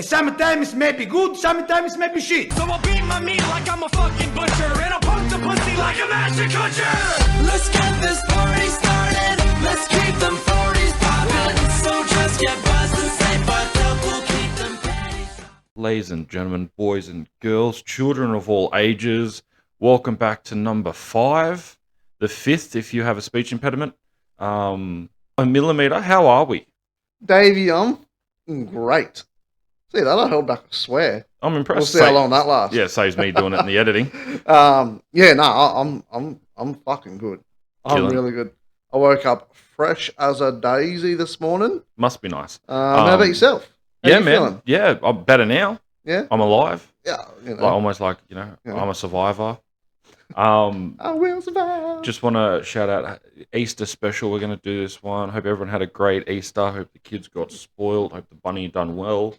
Sometimes it may be good, sometimes it may be shit. So I'll beat my meat like I'm a fucking butcher, and I'll poke the pussy like a master butcher. Let's get this party started. Let's keep them 40s poppin'. So just get buzzed and stay fucked up. We'll keep them panties. Ladies and gentlemen, boys and girls, children of all ages, welcome back to number 5, the 5th if you have a speech impediment. A Millimeter, how are we? Davey, I'm great. See that? I held back a swear. I'm impressed. We'll see how long that lasts. Yeah, saves me doing it in the editing. I'm fucking good. I'm Killing. really good. I woke up fresh as a daisy this morning. Must be nice. How about yourself? How Yeah, you man. feeling? Yeah, I'm better now. Yeah, I'm alive. yeah. You know, Almost like, Yeah. I'm a survivor. I will survive. Just want to shout out Easter special. We're going to do this one. Hope everyone had a great Easter. Hope the kids got spoiled. Hope the bunny done well.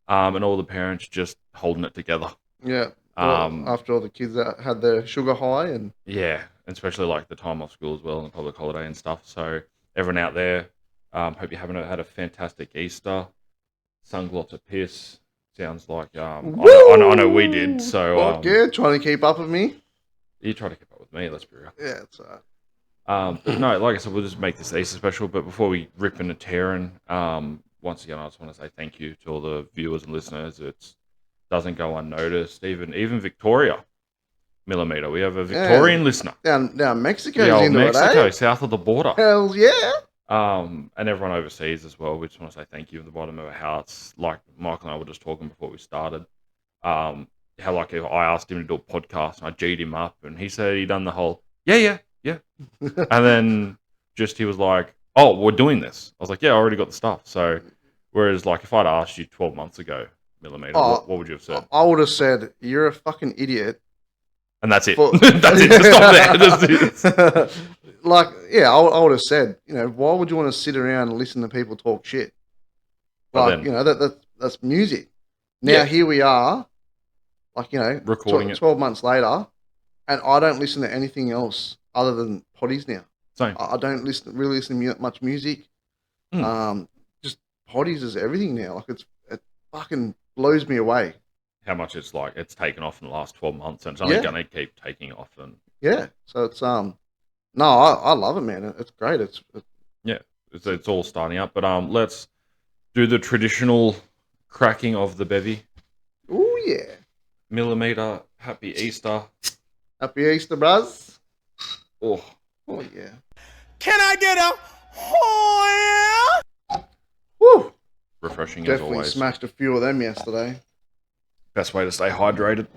And all the parents just holding it together. Yeah. Um, After all the kids that had their sugar high and Yeah, especially like the time off school as well and the public holiday and stuff. So everyone out there, hope you haven't had a fantastic Easter. Sung lots of piss. Sounds like I know we did. So fuck yeah, trying to keep up with me. you try to keep up with me. Let's be real. Yeah, it's alright. But no, like I said, we'll just make this Easter special. But before we rip into tearing, once again, I just want to say thank you to all the viewers and listeners. It doesn't go unnoticed. Even Victoria, Millimeter. We have a Victorian listener. Down Mexico's The old into Mexico, it, eh? south of the border. Hell yeah. And everyone overseas as well. We just want to say thank you at the bottom of our hearts. Like Michael and I were just talking before we started. How like if I asked him to do a podcast and I G'd him up and he said he'd done the whole yeah. And then just he was like, oh, we're doing this. I was like, yeah, I already got the stuff. So whereas like if I'd asked you 12 months ago, Millimeter, what would you have said? I would have said, you're a fucking idiot. And that's it. For- That's it. Just stop there. That's it. Like, yeah, I would have said, why would you want to sit around and listen to people talk shit? But Like, then- that's music. Now, Yeah. here we are, like, Recording it. 12 months later, and I don't listen to anything else other than potties now. Same. I don't really listen to much music. Just potties is everything now. Like, it fucking blows me away. How much it's taken off in the last 12 months and it's only Yeah. going to keep taking off. And Yeah, so it's no, I love it, man. It's great. it's all starting up. But let's do the traditional cracking of the bevy. Oh yeah. Millimeter, happy Easter. Happy Easter, bros. Oh, Oh yeah. Can I get a oh Woo. refreshing as Definitely always. smashed a few of them yesterday. Best way to stay hydrated.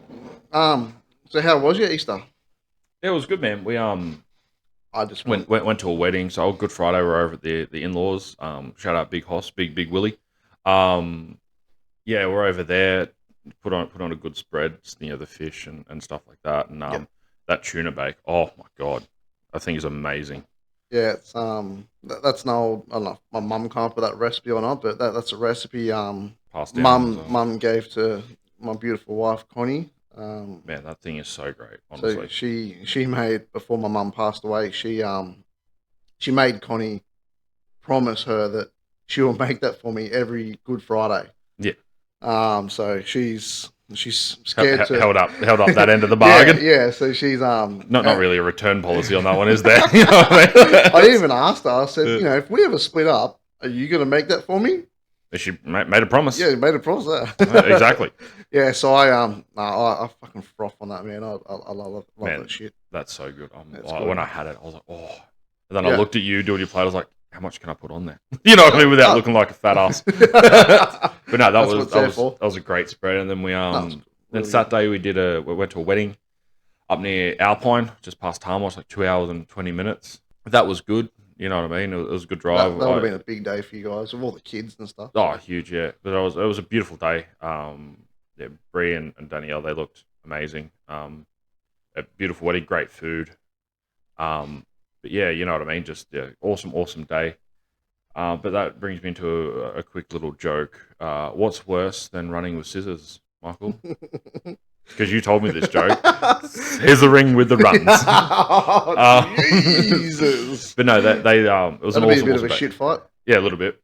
So how was your Easter? Yeah, it was good, man. We I just went to a wedding. So Good Friday, we're over at the in-laws. Shout out Big Hoss, Big Willie. Yeah, we're over there. Put on a good spread, the fish and stuff like that, and Yep. that tuna bake. Oh my god, that thing is amazing. Yeah, it's that's an old. I don't know if my mum come up with that recipe or not, but that's a recipe Passed down. mum gave to my beautiful wife Connie. Man, that thing is so great. So Honestly, she made, before my mum passed away, she made Connie promise her that she will make that for me every Good Friday. Yeah. So she's scared to held up that end of the bargain. Yeah. So she's Not really a return policy on that one, is there? You know what I mean? I even asked her. I said, if we ever split up, are you going to make that for me? She made a promise. Yeah, you made a promise there. Exactly. Yeah. So I fucking froth on that, man. I love Man, that shit. That's so good. That's good. When I had it, I was like, oh. And then I Yeah. looked at you doing your plate. I was like, how much can I put on there? You know what I mean? Without looking like a fat ass. But no, That's that what it's there for. was a great spread. And then we That's then really Saturday we went to a wedding up near Alpine, just past Tarmos, like 2 hours and 20 minutes. That was good. You know what I mean? It was a good drive. That would have been a big day for you guys with all the kids and stuff. Oh, huge, yeah. But it was a beautiful day. Yeah, Bree and Danielle, they looked amazing. A beautiful wedding, great food. But yeah, you know what I mean? Just awesome day. But that brings me into a quick little joke. What's worse than running with scissors, Michael? Because you told me this joke. Scissoring with the runs. Jesus. But no, it was That'll an be a awesome bit of a day. shit fight. Yeah, a little bit.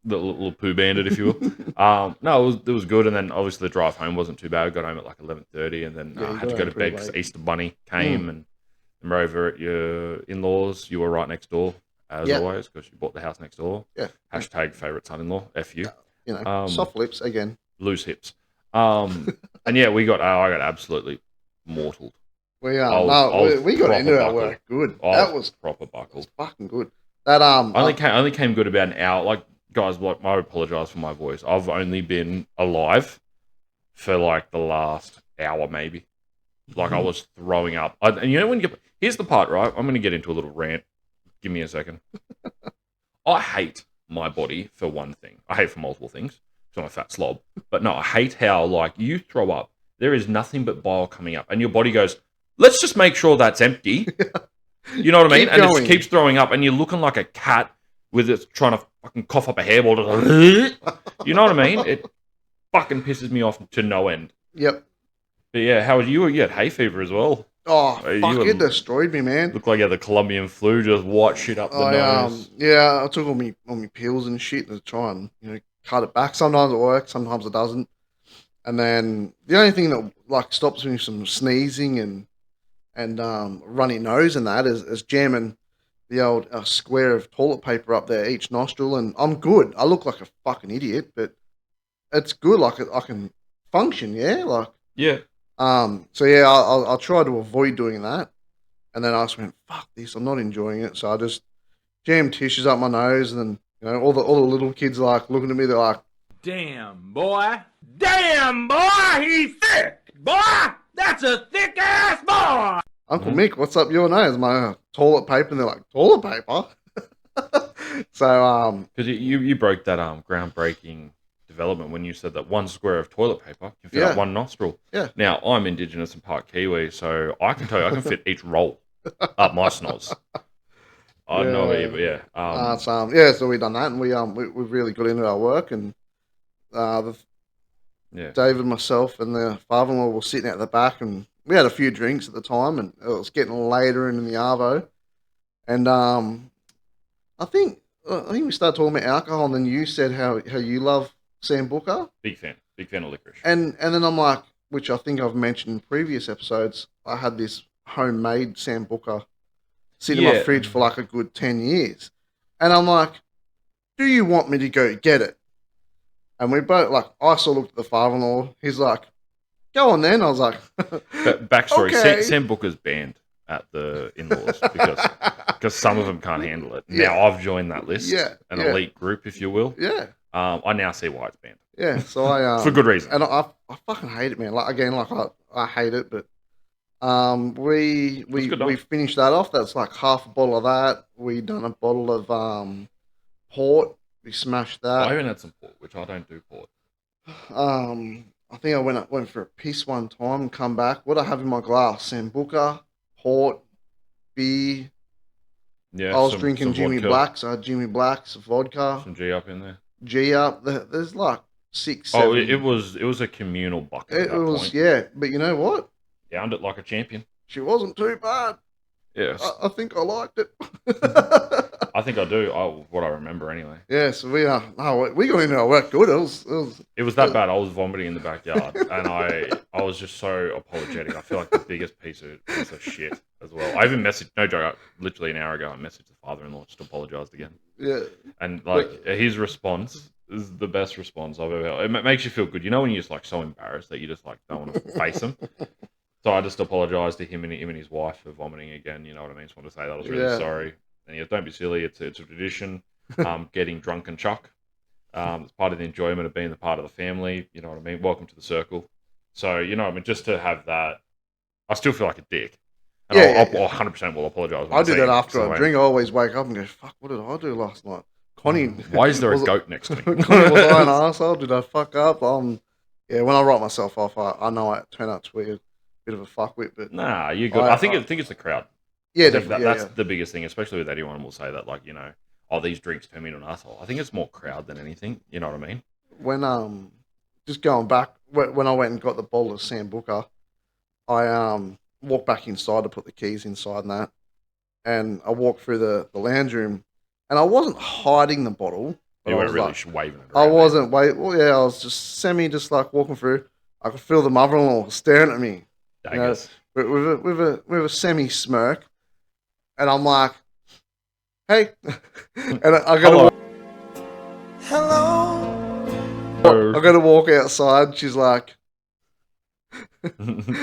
the little poo bandit, if you will. No, it was good, and then obviously the drive home wasn't too bad. Got home at like 11:30, and then Yeah, you had to got go home to pretty bed because late. Easter Bunny came, and we're over at your in-laws. You were right next door, as Yeah. always, because you bought the house next door. Yeah. Hashtag favorite son-in-law. F you. You know, Um, soft lips again. Loose hips. And yeah, I got absolutely mortaled. We I was we got proper into our buckled. work good. I That was proper buckled. fucking good. That Only came good about an hour. Like guys, like I apologize for my voice. I've only been alive for like the last hour, maybe. Like I was throwing up. And you know when here's the part, right? I'm going to get into a little rant. Give me a second. I hate my body for one thing. I hate for multiple things. So I'm a fat slob. But no, I hate how like you throw up. There is nothing but bile coming up, and your body goes, "Let's just make sure that's empty." You know what I mean? Keep And going. it keeps throwing up, and you're looking like a cat with it trying to fucking cough up a hairball. You know what I mean? It fucking pisses me off to no end. Yep. But yeah, how was you? You had hay fever as well. Oh You fuck! were- It destroyed me, man. Looked like you had the Colombian flu, just white shit up the nose. Yeah, I took all my pills and shit to try and cut it back. Sometimes it works, sometimes it doesn't. And then the only thing that like stops me from sneezing and runny nose and that is jamming the old square of toilet paper up there each nostril, and I'm good. I look like a fucking idiot, but it's good. Like I can function, yeah. Like Yeah. so yeah, I'll try to avoid doing that. And then I just went, fuck this, I'm not enjoying it. So I just jammed tissues up my nose, and then all the little kids like looking at me. They're like, Damn, boy. Damn, boy, he's thick. Boy, that's a thick ass boy. Uncle Mick, what's up your nose? My toilet paper, and they're like, toilet paper. So Because you broke that groundbreaking development when you said that one square of toilet paper can fit up Yeah. one nostril. Yeah. Now I'm Indigenous and part Kiwi, so I can tell you I can fit each roll up my snoz. I don't know about you, but yeah. so we done that, and we really got into our work, and Yeah. David, myself, and the father-in-law were sitting out the back, and we had a few drinks at the time, and it was getting later in the arvo, and I think we started talking about alcohol, and then you said how you love Sambuca, Big fan of licorice. and then I'm like, which I think I've mentioned in previous episodes, I had this homemade Sambuca sitting in my Yeah. fridge for like a good 10 years, and I'm like, do you want me to go get it? And we both, like, I sort of looked at the father-in-law. He's like, go on then. I was like, But backstory: Okay. Sam Booker's banned at the in-laws because some of them can't handle it. Yeah. Now I've joined that list, Yeah, an yeah. elite group, if you will. yeah, I now see why it's banned yeah. So I for good reason. and I fucking hate it, man. Like again, like I hate it, but we good, though. we finished that off. That's like half a bottle of that. We done a bottle of port. We smashed I that. even had some port, which I don't do port. I think I went for a piss one time and come back. What I have in my glass? Sambuca, port, beer. Yeah, I was some drinking Jimmy vodka, Black's. I had Jimmy Black's vodka, some G up in there. G up. There's like 6, 7. Oh, it was a communal bucket. At It that was, point. yeah. But you know what? Downed it like a champion. She wasn't too bad. Yes, I think I liked it. I think I do. What I remember anyway. Yeah, so we we got into our work good. It was that bad. I was vomiting in the backyard, and I was just so apologetic. I feel like the biggest piece of shit as well. I even messaged, no joke, literally an hour ago, I messaged the father-in-law, just apologized again, yeah. and like his response is the best response I've ever heard. It makes you feel good. You know when you're just like so embarrassed that you just like don't want to face him. So I just apologized to him and his wife for vomiting again. You know what I mean? Just want to say that I was really Yeah. sorry. And he goes, don't be silly. It's a tradition. Getting drunk and chuck. It's part of the enjoyment of being the part of the family. You know what I mean? Welcome to the circle. So, you know what I mean? Just to have that, I still feel like a dick. And I'll 100% will apologize. when I do say that it, after so I drink. I always wake up and go, "Fuck, what did I do last night?" Connie, Why is there a was- goat next to me? Connie, was I an asshole? Did I fuck up? Yeah. When I write myself off, I know I turn out to be a bit of a fuckwit, but Nah, you're good. I think it's the crowd. yeah, I think definitely. that's Yeah. the biggest thing, especially with anyone will say that, like, you know, oh, these drinks turn me into an asshole. I think it's more crowd than anything. You know what I mean? When just going back when I went and got the bottle of Sambuca, I walked back inside to put the keys inside and that, and I walked through the lounge room, and I wasn't hiding the bottle. You I weren't was really like, waving it I around. wasn't wait. Well, yeah, I was just like walking through. I could feel the mother-in-law staring at me, you know, Daggers. with a semi smirk, and I'm like, "Hey," and I gotta Hello. Hello. I gotta walk outside. She's like,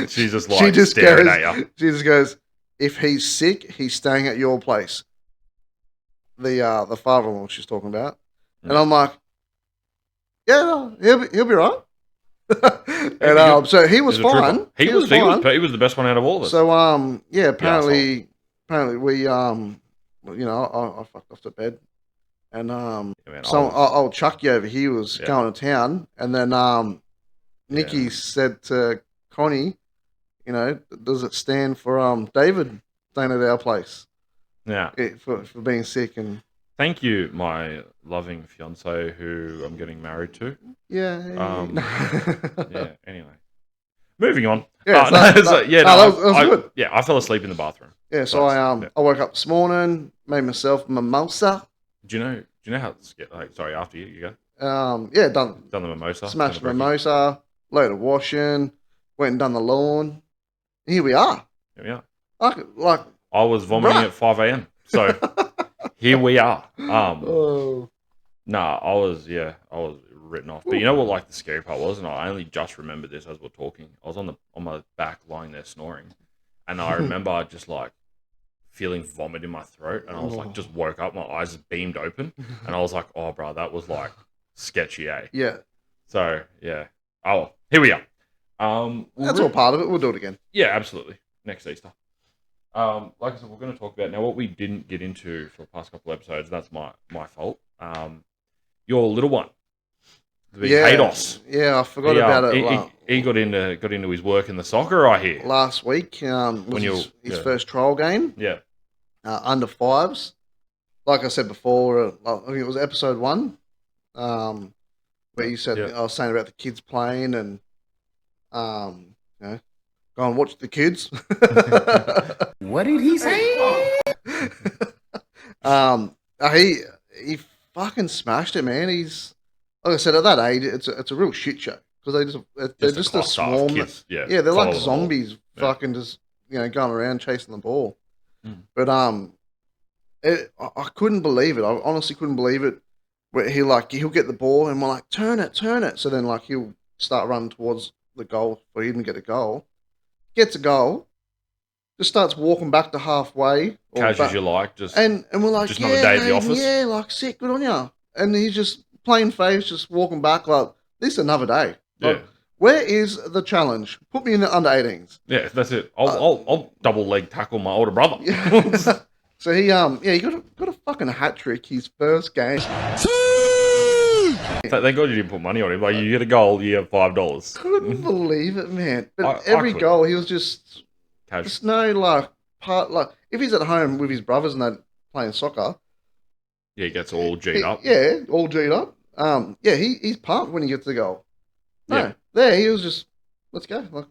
She's just she like just staring goes, at you. she just goes, "If he's sick, he's staying at your place." The father-in-law she's talking about, and Mm. I'm like, "Yeah, no, he'll be right." And You- so he was He's a trooper. fine. He was fine. he was the best one out of all of us. So yeah, asshole. apparently we well, you know, I fucked off to bed, and Yeah, man, so I was- old Chucky over here was Yeah. going to town, and then Nikki Yeah. said to Connie, you know, does it stand for David staying at our place yeah. for being sick and Thank you, my loving fiance who I'm getting married to. yeah. Yeah. Anyway, moving on. Yeah, No, that was good. Yeah, I fell asleep in the bathroom. Yeah, so Nice. I woke up this morning, made myself a mimosa. Do you know how it's get like? Sorry, after you go. Yeah, done Done the mimosa. smashed done the the brekkie? mimosa, load of washing, went and done the lawn. Here we are. Yeah. Like I was vomiting Bruh. at 5 a.m. So here we are. oh, I was written off. But you know what? Like the scary part was, and I only just remembered this as we're talking. I was on my back, lying there snoring, and I remember just like feeling vomit in my throat, and I was like, just woke up, my eyes just beamed open, and I was like, oh, bro, that was like sketchy, eh? yeah, So yeah. Oh, well, here we are. that's all part of it. We'll do it again. Yeah, absolutely. Next Easter. Like I said, we're going to talk about now what we didn't get into for the past couple of episodes. That's my fault. Your little one, the big Hados. Yeah, I forgot about it. He got into his work in the soccer. I hear. Last week was When his yeah. first trial game, Yeah, under fives. Like I said before, I think it was episode 1, where you said Yeah. I was saying about the kids playing and you know, go and watch the kids. What did he say? He fucking smashed it, man. He's like I said, at that age, it's a real shit show because they're just a cluster of swarm. kids, yeah, Yeah, they're like follow the ball. zombies, Yeah. fucking just going around chasing the ball. Mm. But I couldn't believe it. I honestly couldn't believe it. Where he'll get the ball and we're like, turn it. So then like he'll start running towards the goal for him to get a goal. Gets a goal, just starts walking back to halfway. or Cash as back- you like. Just and we're like, just yeah, another day at the Hayden, office? yeah, like sick, good on you. And he's just plain face, just walking back like this is another day. Like, yeah, where is the challenge? Put me in the under 18s. yeah. That's it. I'll double leg tackle my older brother. So he he got a fucking hat trick his first game. Thank God you didn't put money on him. Like you get a goal, you have $5. Couldn't believe it, man. But I every could. goal he was just Cash. no like part like if he's at home with his brothers and they're playing soccer. Yeah, he gets all G'd up. Yeah, all G'd up. He's pumped when he gets the goal. No, Yeah. there he was just, let's go. Like,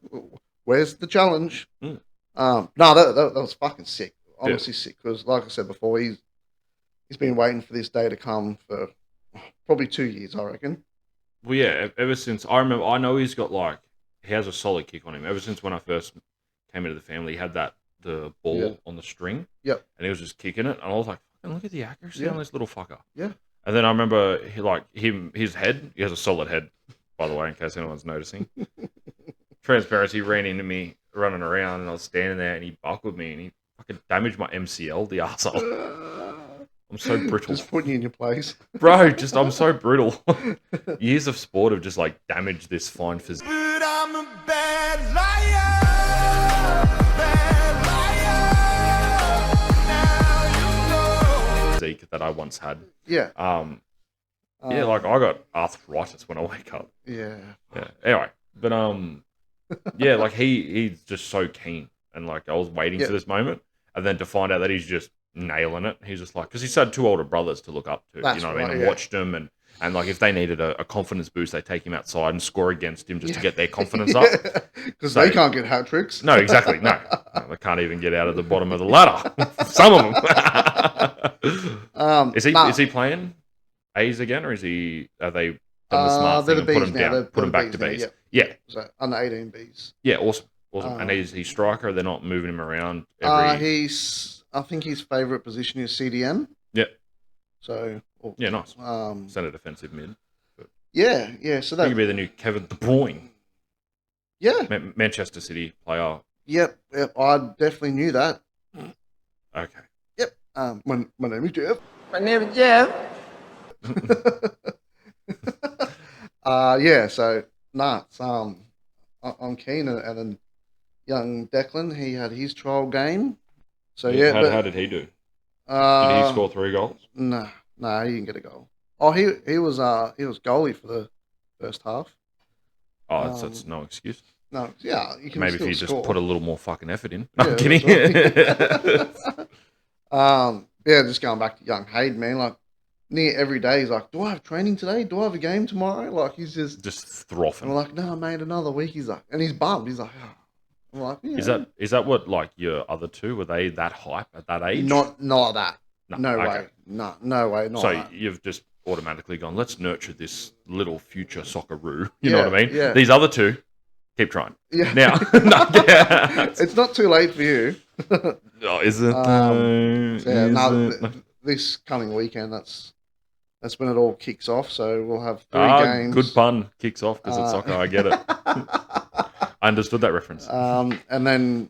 where's the challenge? Mm. No, that was fucking sick. Honestly sick because, like I said before, he's been waiting for this day to come for probably 2 years, I reckon. Well, yeah. Ever since I remember, I know he's got like he has a solid kick on him. Ever since when I first came into the family, he had the ball Yeah. on the string. Yep. And he was just kicking it, and I was like, "Fucking look at the accuracy Yeah. on this little fucker." Yeah. And then I remember his head. He has a solid head, by the way, in case anyone's noticing. Transparency ran into me running around, and I was standing there, and he buckled me, and he fucking damaged my MCL, the arsehole. I'm so brittle. Just putting you in your place. Bro, I'm so brittle. Years of sport have just like damaged this fine physique But I'm a bad liar. Now you know. that I once had. Yeah. Yeah, like I got arthritis when I wake up. Yeah. Yeah. Anyway, but yeah, like he's just so keen, and like I was waiting Yeah. for this moment, and then to find out that he's just nailing it. He's just like, because he's had 2 older brothers to look up to, That's you know what I mean, right, and yeah. watched them, and like if they needed a confidence boost, they take him outside and score against him just to get their confidence up. Because So- they can't get hat tricks. No, exactly. No, they can't even get out of the bottom of the ladder. Some of them. Is he playing A's again, or is he? Are they done the smart They're thing the and put Bs him now. down, They're put him the back to Bs now, Bs? yep. Yeah, So under 18 Bs. yeah, awesome. And Um, he's striker. They're not moving him around every. I think his favourite position is CDM. Yeah, So, yeah, nice. um, Centre defensive mid. yeah. So He that, could be the new Kevin De Bruyne, yeah, Manchester City player. yep. I definitely knew that. Okay. Yep. My name is Jeff. My name is Jeff. Yeah. So, it's I'm keen, and then young Declan, he had his trial game. So yeah, How did he do? Did he score 3 goals? No, he didn't get a goal. Oh, he was goalie for the first half. Oh, that's no excuse. No, yeah, you can Maybe if still you score. just put a little more fucking effort in. No, Yeah, I'm kidding. Yeah, just going back to young Hayden, man. Like near every day, he's like, "Do I have training today? Do I have a game tomorrow?" Like he's just Just I'm throffing. like, "No, mate, another week." He's like, and he's bummed. He's like, oh. I'm like, yeah. Is that what like your other two were they that hype at that age? Not that. No okay. way. No way. Not So that. you've just automatically gone, let's nurture this little future Socceroo. You know Yeah, what I mean? yeah. These other two, keep trying. Yeah. Now, yeah. It's not too late for you. Oh, is it? So yeah, Is it? this coming weekend, that's when it all kicks off. So we'll have 3 Ah, games. good pun. Kicks off because it's soccer. I get it. I understood that reference. And then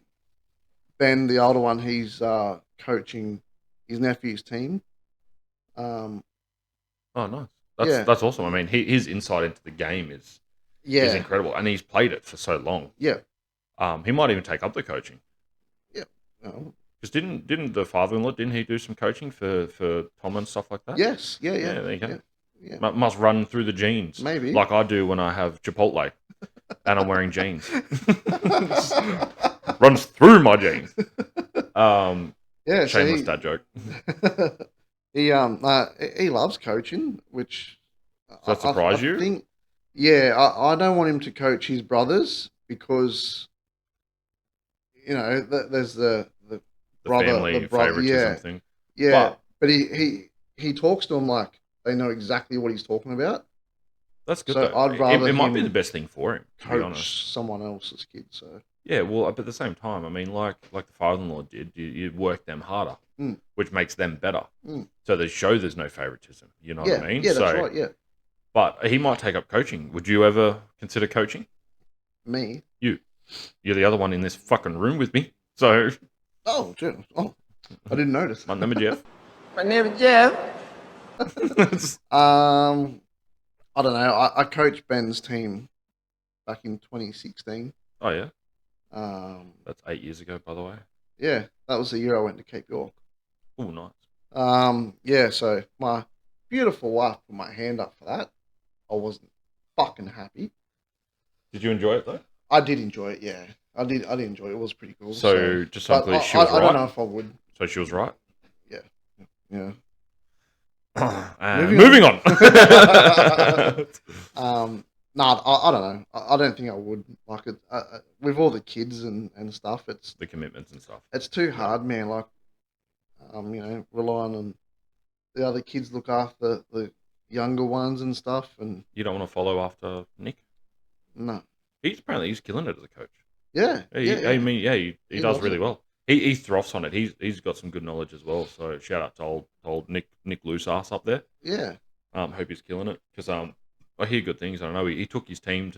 Ben, the older one, he's coaching his nephew's team. Oh, nice. yeah. That's awesome. I mean, his insight into the game is incredible, and he's played it for so long. Yeah. He might even take up the coaching. Yeah. Oh. Because didn't the father-in-law, didn't he do some coaching for Tom and stuff like that? Yes. Yeah. There you go. Yeah. Must run through the genes. Maybe. Like I do when I have Chipotle and I'm wearing jeans. Runs through my jeans. Yeah. Shameless dad joke. He loves coaching, which Does that surprise you? Think, yeah, I don't want him to coach his brothers because there's the brother, family favoritism yeah, thing. yeah. But he talks to them like they know exactly what he's talking about. That's good. So though. I'd rather it might be him the best thing for him, to be honest. Coach someone else's kid. So Yeah, well, but at the same time, I mean, like the father-in-law did, you work them harder, which makes them better. So they show there's no favoritism. You know what I mean? Yeah, that's right. Yeah, But he might take up coaching. Would you ever consider coaching? me. You're the other one in this fucking room with me. So, Oh, shit. Oh, I didn't notice. my name is Jeff. My name is Jeff. I don't know. I coached Ben's team back in 2016. Oh yeah, That's 8 years ago, by the way. Yeah, that was the year I went to Cape York. Oh, nice. Yeah, so my beautiful wife put my hand up for that. I wasn't fucking happy. Did you enjoy it though? I did enjoy it, yeah. I did enjoy it. It was pretty cool. So just so I'm but clear, she was I don't know right. if I would. So she was right. Yeah. Moving on. Nah, I don't know. I don't think I would like it. With all the kids and stuff, it's The commitments and stuff. too hard, man. Like, relying on the other kids look after the younger ones and stuff, and You don't want to follow after Nick. no, He's killing it as a coach. yeah, I mean, he He does loves really it. well. He thrives on it. He's got some good knowledge as well. So shout out to old Nick loose ass up there. yeah. Hope he's killing it because I hear good things. I don't know. He took his team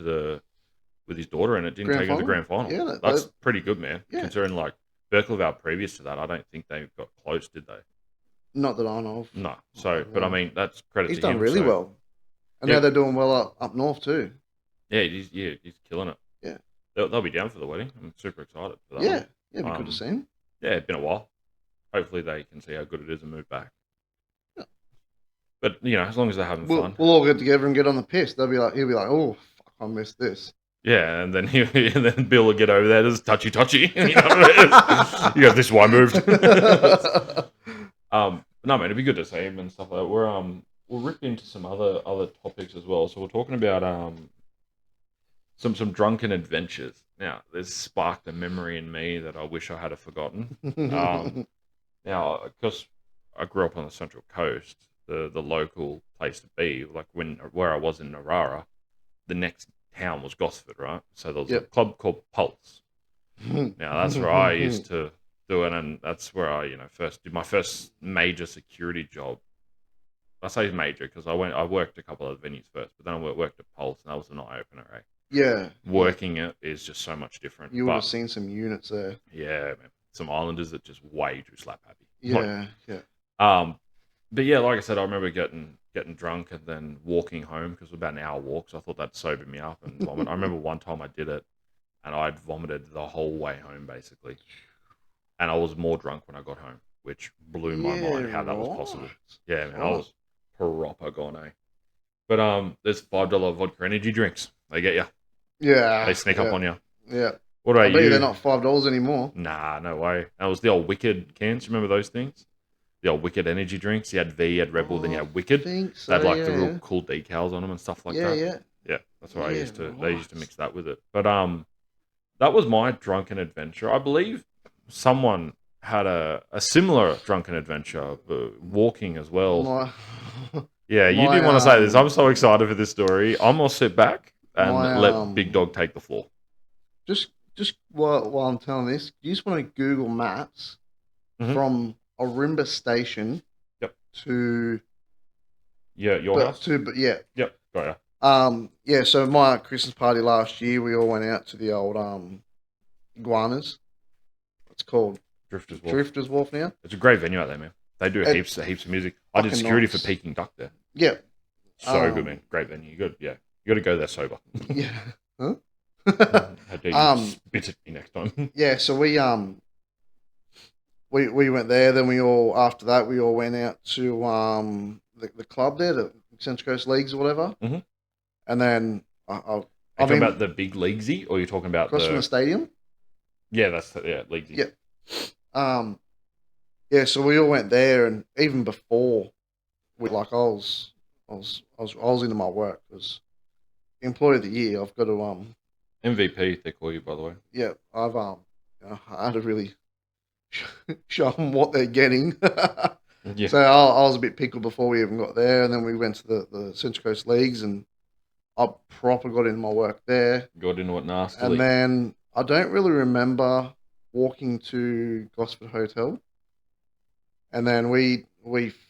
with his daughter and it didn't Grand take him to the final? grand final. Yeah, That's pretty good, man. Yeah. Considering like Berkeley previous to that, I don't think they got close, did they? Not that I know of. No. So, but I mean, that's credit He's to done him. really so- well, and Yeah. now they're doing well up north too. Yeah, he's killing it. Yeah. They'll be down for the wedding. I'm super excited for that. Yeah, one. yeah, be good to see him. Yeah, it's been a while. Hopefully they can see how good it is and move back. Yeah. But as long as they're having We'll fun. all get together and get on the piss. He'll be like, oh fuck, I missed this. Yeah, and then and then Bill will get over there. There's touchy. You know what it is? You go, this is why I moved. No, man, it'd be good to see him and stuff like that. We'll rip into some other topics as well. So we're talking about some drunken adventures. Now, this sparked a memory in me that I wish I had forgotten. Now, because I grew up on the Central Coast, the local place to be. Like where I was in Narara, the next town was Gosford, right? So there was a Yep. club called Pulse. Now that's where I used to do it, and that's where I first did my first major security job. I say major because I worked a couple of venues first, but then I worked at Pulse, and that was an eye opener. Right? Yeah. Working it is just so much different. You would have But seen some units there. yeah, man, some islanders that just way too slap happy. Yeah, yeah. But yeah, like I said, I remember getting drunk and then walking home because it was about an hour walk. So I thought that'd sober me up and vomit. I remember one time I did it, and I'd vomited the whole way home basically, and I was more drunk when I got home, which blew my mind how that was possible. Yeah, man, I was proper gone, eh? But there's $5 vodka energy drinks. They get you. Yeah. They sneak up on you. Yeah. What about I bet you? they're not $5 anymore. Nah, no way. That was the old Wicked cans. Remember those things? The old Wicked energy drinks. You had V, you had Red Bull, then you had Wicked. I think so, They had like the yeah. real cool decals on them and stuff like that. Yeah. Yeah, that's what I used to. Yeah, They used to right. mix that with it. But that was my drunken adventure. I believe someone had a similar drunken adventure, walking as well. My, Yeah, you my, didn't want to say this. I'm so excited for this story. I'm gonna sit back and My, let Big Dog take the floor. just while I'm telling this, you just want to Google Maps Mhm. from Orimba Station Yep. to Yeah, your house. yeah. Yep, got ya. Yeah, so my Christmas party last year, we all went out to the old iguanas. It's called Drifters Wharf. Drifters Wharf now. It's a great venue out there, man. They do It's heaps of music. I did fucking security nice. for Peking Duck there. Yeah. So good, man. Great venue. You got to go there sober. Yeah. Huh? How dare you spit at me next time? Yeah, so we went there, then we all went out to the club there, the Central Coast Leagues or whatever. Mhm. And then Are you talking about the big leaguesy, or are you talking about across from the stadium? Yeah, that's leaguesy. Yeah. Yeah, so we all went there, and even before, I was into my work because employee of the year. I've got to MVP, they call you, by the way. yeah, I've I had to really show them what they're getting. Yeah. So I was a bit pickled before we even got there, and then we went to the Central Coast Leagues, and I proper got into my work there. Got into it nasty. And then I don't really remember walking to Gosford Hotel, and then we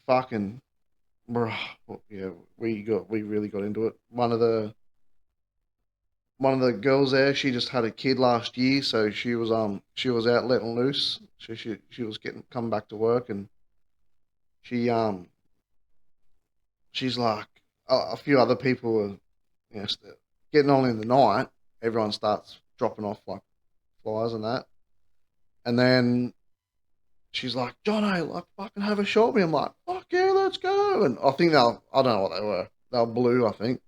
fucking, bruh, yeah, we really got into it. One of the girls there, she just had a kid last year, so she was out letting loose. So she was coming back to work, and she's like a few other people were getting on in the night. Everyone starts dropping off like flies and that, and then she's like, Jono, like fucking have a shot with me. I'm like, fuck yeah, let's go. And I think I don't know what they were. They were blue, I think.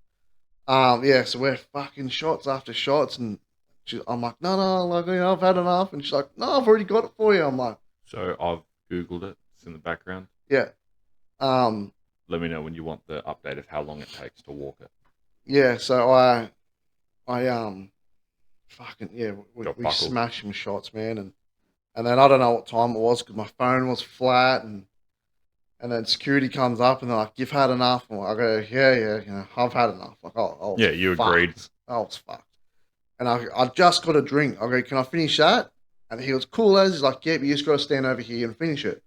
Yeah, so we're fucking shots after shots, and I'm like, no, like, I've had enough. And she's like, no, I've already got it for you. I'm like, So I've Googled it. It's in the background. yeah. Let me know when you want the update of how long it takes to walk it. Yeah, so I fucking, yeah, we Got buckled. smashed some shots, man, and then I don't know what time it was because my phone was flat, and then security comes up and they're like, you've had enough. And I go, yeah, I've had enough. Like, I was Yeah, you fucked. agreed. I was fucked. And I just got a drink. I go, can I finish that? And he was cool as, he's like, yep, you just got to stand over here and finish it.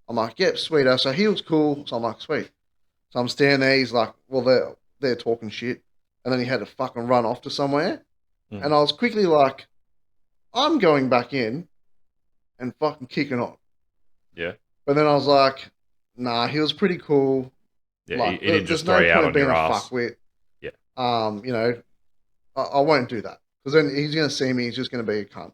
I'm like, yep, sweet. So he was cool. So I'm like, sweet. So I'm standing there. He's like, well, they're talking shit. And then he had to fucking run off to somewhere. Mm. And I was quickly like, I'm going back in and fucking kicking on. Yeah. But then I was like, nah, he was pretty cool. Yeah, Like, he didn't just there's throw you out point on of being your a ass. fuckwit. Yeah. I won't do that. Because then he's going to see me, he's just going to be a cunt.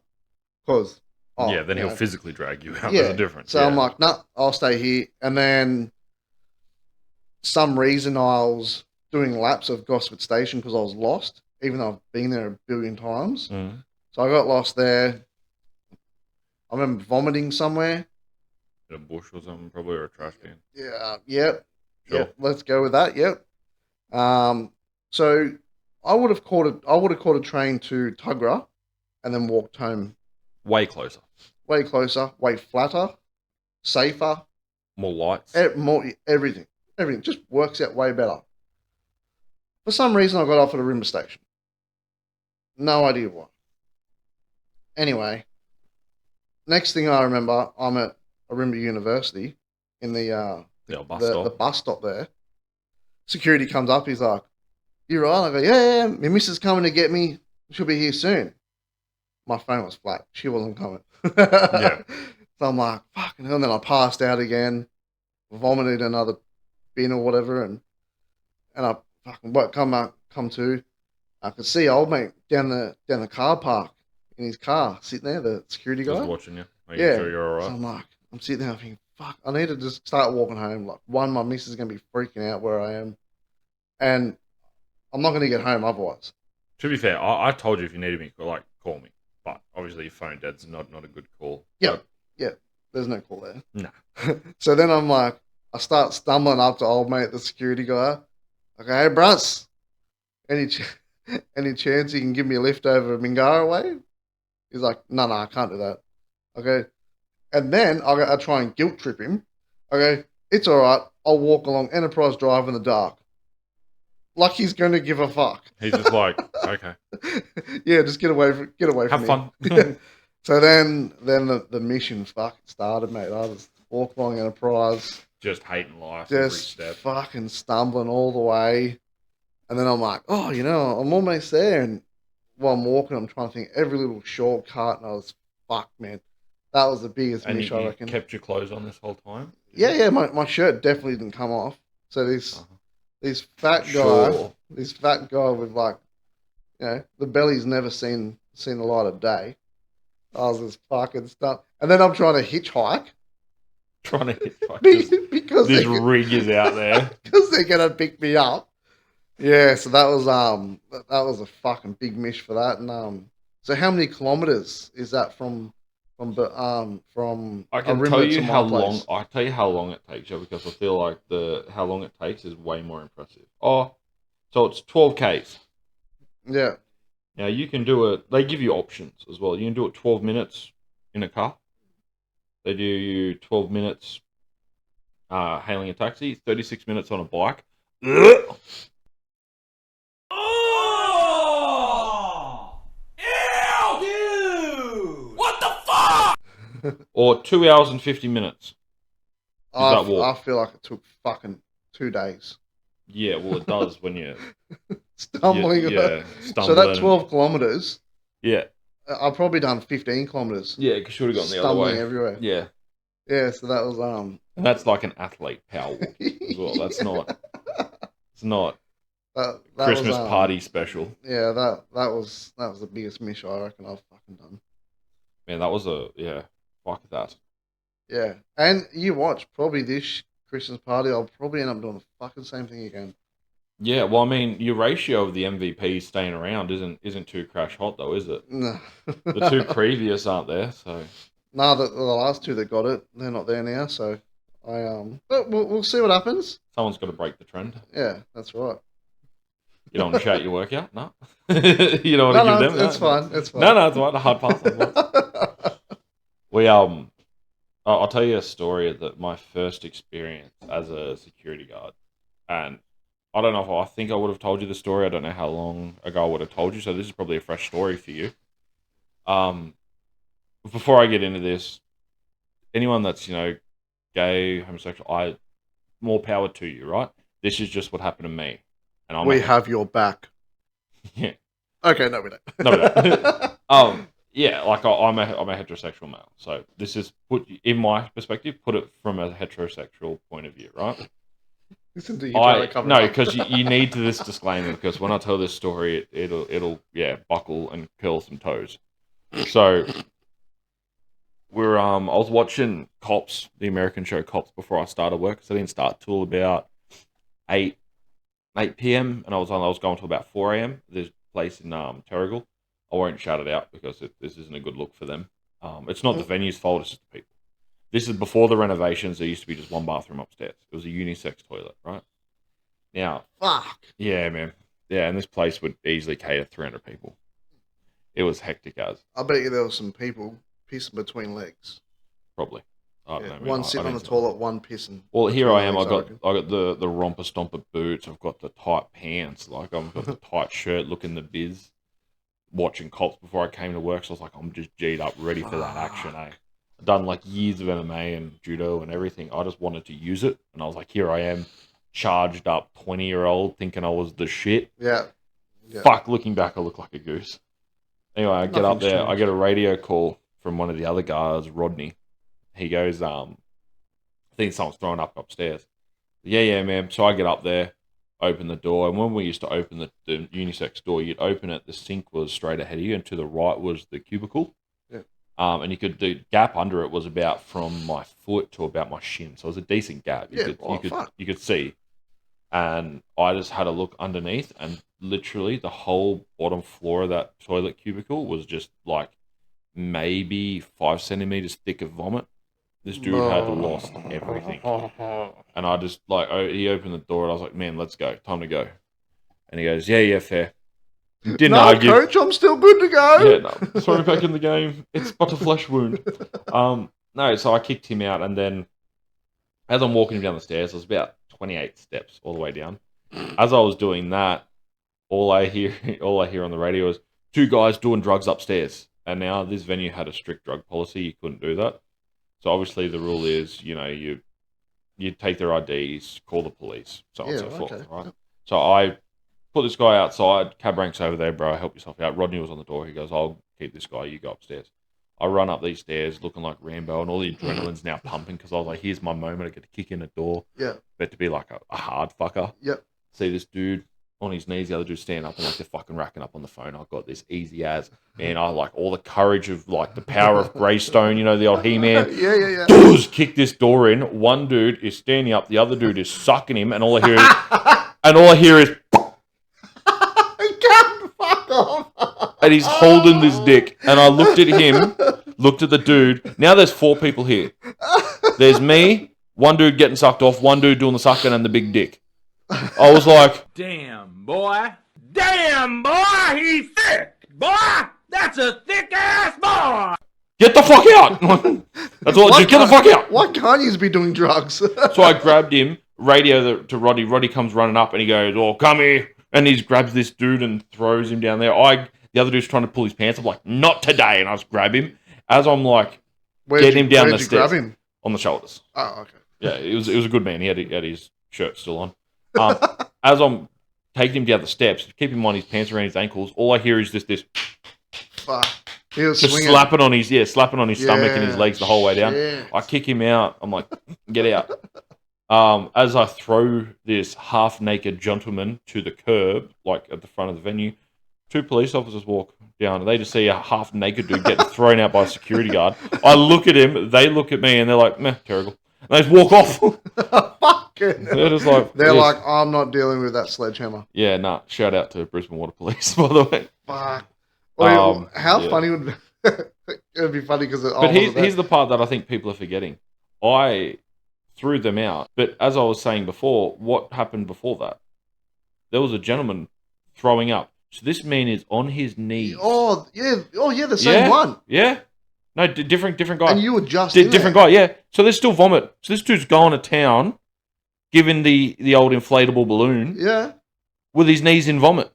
Because, Yeah, then he'll physically drag you out. Yeah. There's a difference. So I'm like, nah, I'll stay here. And then some reason I was doing laps of Gosford Station because I was lost, even though I've been there a billion times. Mm. So I got lost there. I remember vomiting somewhere. In a bush or something, probably, or a trash can. Yeah, yep. Sure. Yep, let's go with that. Yep. So I would have caught a train to Tuggerah, and then walked home. Way closer. Way closer, way flatter, safer, More lights. more everything. Everything just works out way better. For some reason, I got off at a Rimba station. No idea why. Anyway, next thing I remember, I'm at Rimba University in the bus stop there. Security comes up. He's like, "You right?" I go, "Yeah. My missus coming to get me. She'll be here soon." My phone was flat. She wasn't coming. Yeah. So I'm like, fucking hell. And then I passed out again, vomited another bin or whatever, and I fucking come to. I could see old mate down the car park in his car, sitting there, the security guy. Just watching you, making Yeah. sure you're all So right. I'm like, I'm sitting there thinking, fuck, I need to just start walking home. Like, one, my missus is going to be freaking out where I am. And I'm not going to get home otherwise. To be fair, I told you if you needed me, call me. But obviously your phone dead's not a good call. Yeah. There's no call there. Nah. So then I'm like, I start stumbling up to old mate, the security guy. Okay, hey, brus, any chance you can give me a lift over Mingara way? He's like, no, I can't do that. Okay. And then I try and guilt trip him. Okay, it's all right. I'll walk along Enterprise Drive in the dark. Like he's going to give a fuck. He's just like, okay, Yeah, just get away from have me. fun. Yeah. So then the mission fucking started, mate. I was walking along Enterprise, Just hating life every just step. fucking stumbling all the way. And then I'm like, oh, I'm almost there. And while I'm walking, I'm trying to think every little shortcut, and I was fucked, man. That was the biggest And miss, you I reckon. kept your clothes on this whole time? Yeah, my shirt definitely didn't come off. So this fat guy, Sure. this fat guy with the belly's never seen the light of day. I was just fucking stuck. And then I'm trying to hitchhike Trying to hit because this rig is out there. because they're gonna pick me up. Yeah, so that was a fucking big miss for that. And so how many kilometers is that from I can Arimba tell you to my how place? long. I tell you how long it takes you because I feel like how long it takes is way more impressive. Oh, so it's 12 k's. Yeah. Now you can do it. They give you options as well. You can do it 12 minutes in a car. They do you 12 minutes hailing a taxi, 36 minutes on a bike. Or 2 hours and 50 minutes. that walk? I feel like it took fucking 2 days. Yeah, well, it does when you're Stumbling. yeah, So stumbling. that 12 kilometers, Yeah, I've probably done 15 kilometers. yeah, because you would have gone the other Stumbling way. everywhere. Yeah, Yeah, so that was and that's like an athlete power walk as well. That's not. It's not that Christmas was, party special. Yeah, that was the biggest miss I reckon I've fucking done. Man, that was fuck that. Yeah, and you watch probably this Christmas party, I'll probably end up doing the fucking same thing again. Yeah, well, I mean, your ratio of the MVP staying around isn't too crash hot though, is it? No. The two previous aren't there, so No, the last two that got it, they're not there now. So but we'll see what happens. someone's got to break the trend. Yeah, that's right. You don't want to shout your workout, no? You don't want to No, give them. it's fine. It's fine. No, it's fine. A hard pass. We I'll tell you a story that my first experience as a security guard, and I don't know if I think I would have told you the story. I don't know how long ago I would have told you, so this is probably a fresh story for you. Before I get into this, anyone that's gay, homosexual, more power to you, right? This is just what happened to me, and We have your back. yeah. Okay, no, we don't. No, we don't. Yeah, like I'm a heterosexual male, so this is in my perspective, put it from a heterosexual point of view, right? Listen to you trying to cover it No, up. because you need this disclaimer because when I tell this story, it'll buckle and curl some toes. So I was watching Cops, the American show Cops, before I started work. So I didn't start till about 8 p.m. and I was going till about 4 a.m. There's a place in Terrigal. I won't shout it out because this isn't a good look for them. It's not the venue's fault, it's just the people. This is before the renovations. There used to be just one bathroom upstairs. It was a unisex toilet, right? Now, Fuck. yeah, man. Yeah, and this place would easily cater 300 people. It was hectic as. I bet you there were some people pissing between legs. Probably. I don't know. Man. One I sitting on the don't- toilet, one pissing. Well, here I am. I between got legs, the romper stomper boots. I've got the tight pants. Like I've got the tight shirt. Looking the biz. Watching Colts before I came to work, so I was like, I'm just G'd up, ready for that action. I've done like years of MMA and judo and everything. I just wanted to use it, and I was like, here I am, charged up 20-year-old, thinking I was the shit. Yeah. Yeah. Fuck, looking back, I look like a goose. Anyway, I get up Nothing's there. I changed. get a radio call from one of the other guys, Rodney. He goes, I think someone's throwing up upstairs. Yeah, man. So I get up there, open the door, and when we used to open the unisex door, you'd open it, the sink was straight ahead of you, and to the right was the cubicle. Yeah. And the gap under it was about from my foot to about my shin, so it was a decent gap. You could see. And I just had a look underneath, and literally the whole bottom floor of that toilet cubicle was just like maybe 5 centimeters thick of vomit. This dude had lost everything. And I just, he opened the door, and I was like, man, let's go. Time to go. And he goes, yeah, fair. Didn't argue. Coach, I'm still good to go. Yeah, no. Sorry, back in the game. It's but a flesh wound. No, so I kicked him out, and then as I'm walking down the stairs, it was about 28 steps all the way down. As I was doing that, all I hear on the radio is 2 guys doing drugs upstairs. And now this venue had a strict drug policy. You couldn't do that. So obviously the rule is, you take their IDs, call the police, so on and so forth, right? So I put this guy outside, cab ranks over there, bro, help yourself out. Rodney was on the door. He goes, I'll keep this guy, you go upstairs. I run up these stairs looking like Rambo, and all the adrenaline's now pumping because I was like, here's my moment. I get to kick in the door. Yeah. Bet to be like a hard fucker. Yep. See this dude on his knees, the other dude standing up, and like they're fucking racking up on the phone. I've got this easy as, man, I like all the courage of like the power of Greystone, the old He-Man. Yeah. Doos, kick this door in. One dude is standing up, the other dude is sucking him, and all I hear is Fuck off. and he's holding this dick. And I looked at him, looked at the dude. Now there's 4 people here. There's me, one dude getting sucked off, one dude doing the sucking, and the big dick. I was like, Damn, boy, he's thick. Boy, that's a thick ass boy. get the fuck out. That's all. Just get the fuck out. Why can't you be doing drugs? So I grabbed him, radio to Roddy. Roddy comes running up, and he goes, oh, come here. And he grabs this dude and throws him down there. The other dude's trying to pull his pants up, like, not today. And I just grab him. As I'm like, get him down the stairs. Grab him? On the shoulders. Oh, okay. Yeah, it was a good man. He had his shirt still on. As I'm taking him down the steps, keep him on his pants around his ankles, all I hear is just this, Fuck. He was just swinging. slapping on his stomach and his legs the whole way down. Shit. I kick him out. I'm like, get out. As I throw this half-naked gentleman to the curb, like at the front of the venue, 2 police officers walk down, and they just see a half-naked dude getting thrown out by a security guard. I look at him, they look at me, and they're like, meh, terrible. And they just walk off. Fucking. They're just like, They're yes. like, I'm not dealing with that sledgehammer. Yeah, nah. Shout out to Brisbane Water Police, by the way. Fuck. How Yeah. funny would it'd be funny because But here's the part that I think people are forgetting. I threw them out, but as I was saying before, what happened before that? There was a gentleman throwing up. So this man is on his knees. Oh yeah, the same one. Yeah. No, different guy. And you were just in different there. guy, yeah. So there's still vomit. So this dude's going to town, giving the old inflatable balloon Yeah. with his knees in vomit.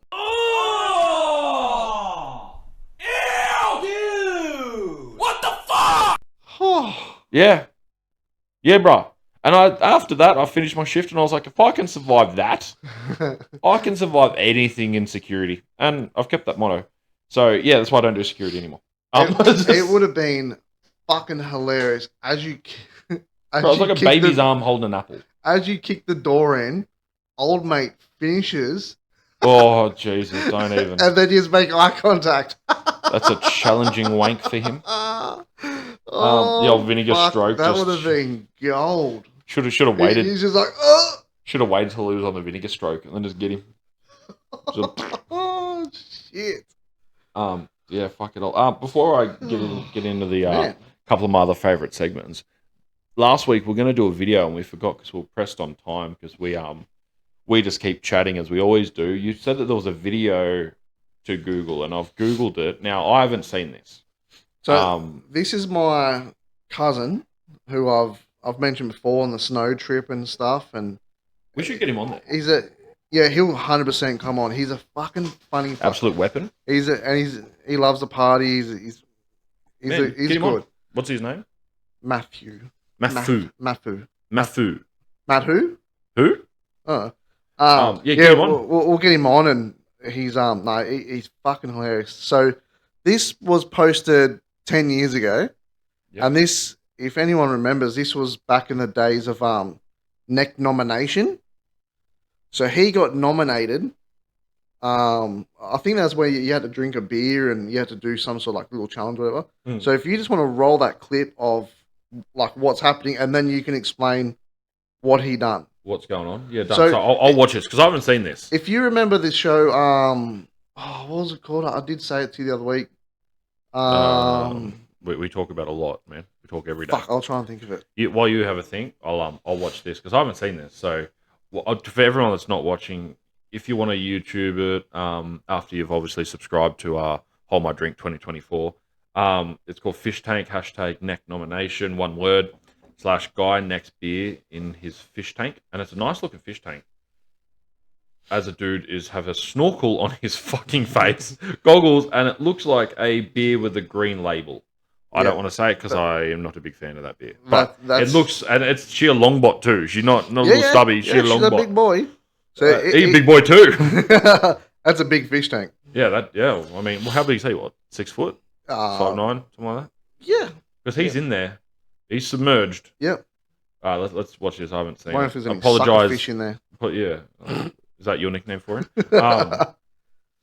Oh! Ew! Dude! What the fuck? Yeah. Yeah, bro. And after that, I finished my shift and I was like, if I can survive that, I can survive anything in security. And I've kept that motto. So, yeah, that's why I don't do security anymore. It would have been fucking hilarious as you. Bro, it was like a baby's arm holding an apple. As you kick the door in, old mate finishes, Oh, Jesus, don't even. and then you just make eye contact. That's a challenging wank for him. The old vinegar stroke That just- would have been gold. Should have waited. He's just like, oh, Should have waited till he was on the vinegar stroke and then just get him. So, oh shit. yeah, fuck it all. Before I get into the Man. couple of my other favourite segments, last week we're going to do a video and we forgot because we were pressed on time because we just keep chatting as we always do. You said that there was a video to Google and I've Googled it. Now, I haven't seen this. So this is my cousin who I've mentioned before on the snow trip and stuff, and We should get him on there. he'll 100% come on. He's a fucking funny Absolute weapon. He loves the party. He's Man, he's get him on. good. What's his name? Matthew. Mafu. Mafu. Mafu. Matt who? Who? Oh. Yeah, get him on. We'll get him on, and he's he's fucking hilarious. So this was posted 10 years ago, Yep. and this, if anyone remembers, this was back in the days of neck nomination. So he got nominated. I think that's where you had to drink a beer and you had to do some sort of like little challenge or whatever. Mm. So if you just want to roll that clip of like what's happening, and then you can explain what he done. What's going on? Yeah, done. So- So, I'll watch this because I haven't seen this. If you remember this show, what was it called? I did say it to you the other week. We talk about a lot, man. We talk every day. Fuck, I'll try and think of it. While you have a think, I'll watch this because I haven't seen this. So for everyone that's not watching, if you want to YouTube it, after you've obviously subscribed to Hold My Drink 2024, it's called Fish Tank #neck nomination, one word /guy next beer in his fish tank, and it's a nice looking fish tank. As a dude have a snorkel on his fucking face, goggles, and it looks like a beer with a green label. I Yeah, don't want to say it because I am not a big fan of that beer. But That's- it looks, and it's sheer longbot too. She's not a little stubby, sheer she's a longbot. big boy. So He's a big boy too. that's a big fish tank. Yeah, I mean, how big is he? What, 6 foot, 5'9", something like that? Yeah. Because he's in there, he's submerged. Yep. Let's watch this. I haven't seen. Wonder if there's it. any sucker fish in there. But yeah, is that your nickname for him?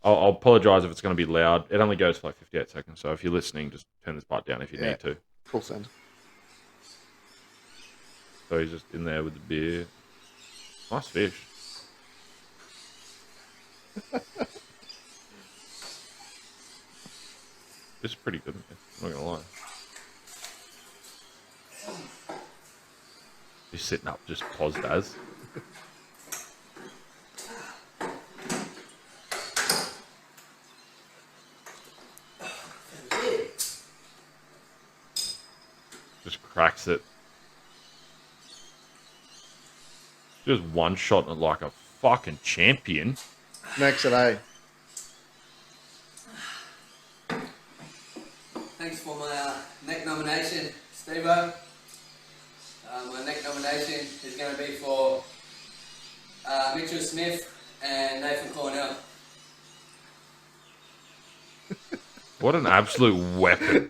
I'll apologize if it's going to be loud. It only goes for like 58 seconds, so if you're listening, just turn this part down if you need to. Full send. So he's just in there with the beer. Nice fish. This is pretty good, man. I'm not gonna lie. He's sitting up, just paused as. Just cracks it. Just one shot it like a fucking champion. Next at A. Thanks for my neck nomination, Steve-O. My neck nomination is going to be for Mitchell Smith and Nathan Cornell. What an absolute weapon.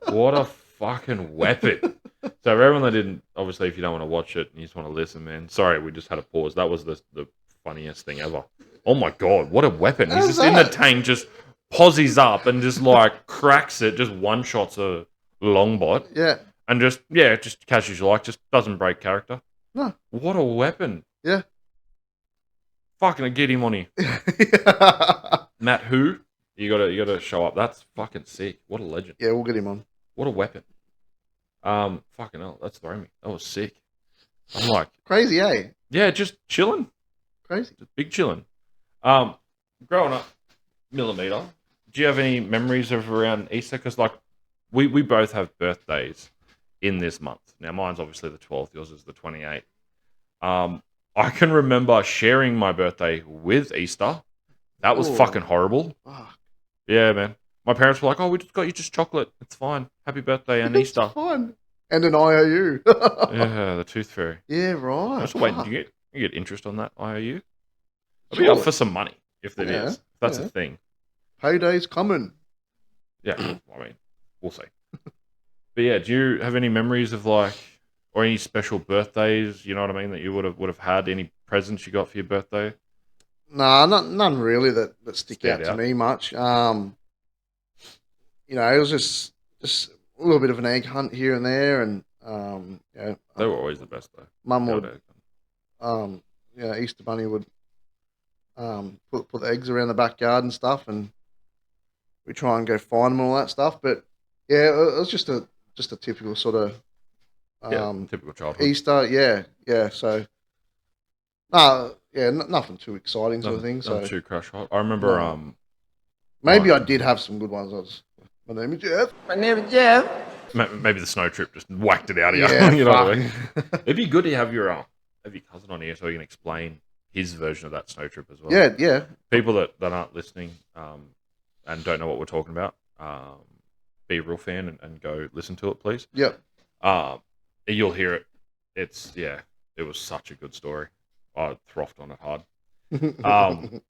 What a fucking weapon. So for everyone that didn't, obviously if you don't want to watch it and you just want to listen, man, sorry, we just had a pause. That was the funniest thing ever. Oh my God, what a weapon. He's just in the tank, just posies up and just like cracks it, just one-shots a longbot. Yeah. And just casual you like, just doesn't break character. No. What a weapon. Yeah. Fucking get him on here. Matt who? You gotta show up. That's fucking sick. What a legend. Yeah, we'll get him on. What a weapon. Fucking hell, that's throwing me. That was sick. I'm like, Crazy, eh? yeah, just chilling. Crazy. Just big chilling. Growing up, Millimeter, do you have any memories of around Easter? Because like, we both have birthdays in this month. Now, mine's obviously the 12th. Yours is the 28th. I can remember sharing my birthday with Easter. That was Ooh. fucking horrible. Fuck. Yeah, man. My parents were like, "Oh, we just got you just chocolate. It's fine. Happy birthday and Easter." Fun. And an IOU. Yeah, the tooth fairy. Yeah, I right. was waiting. Fuck. You get interest on that IOU? I'll be Sure. up for some money if it Yeah, is. If that's yeah. a thing. Payday's coming. Yeah, I mean, we'll see. But yeah, do you have any memories of like, or any special birthdays? You know what I mean? That you would have had any presents you got for your birthday? Nah, none really that stick Stand out to out. me much. You know, it was just a little bit of an egg hunt here and there, and They were always the best though. Mum would, Nowadays. Easter Bunny would put the eggs around the backyard and stuff, and we try and go find them and all that stuff. But yeah, it was just a typical sort of Yeah, typical childhood. Easter. Yeah. So, nothing too exciting sort of thing. So Not too crush hot. I remember. No. maybe I did have some good ones. My name is Jeff. My name is Jeff. Maybe the snow trip just whacked it out of you. Yeah, You know what I mean? fuck. It'd be good to have your cousin on here so he can explain his version of that snow trip as well. Yeah. People that aren't listening and don't know what we're talking about, be a real fan and go listen to it, please. Yep. You'll hear it. It was such a good story. I frothed on it hard. But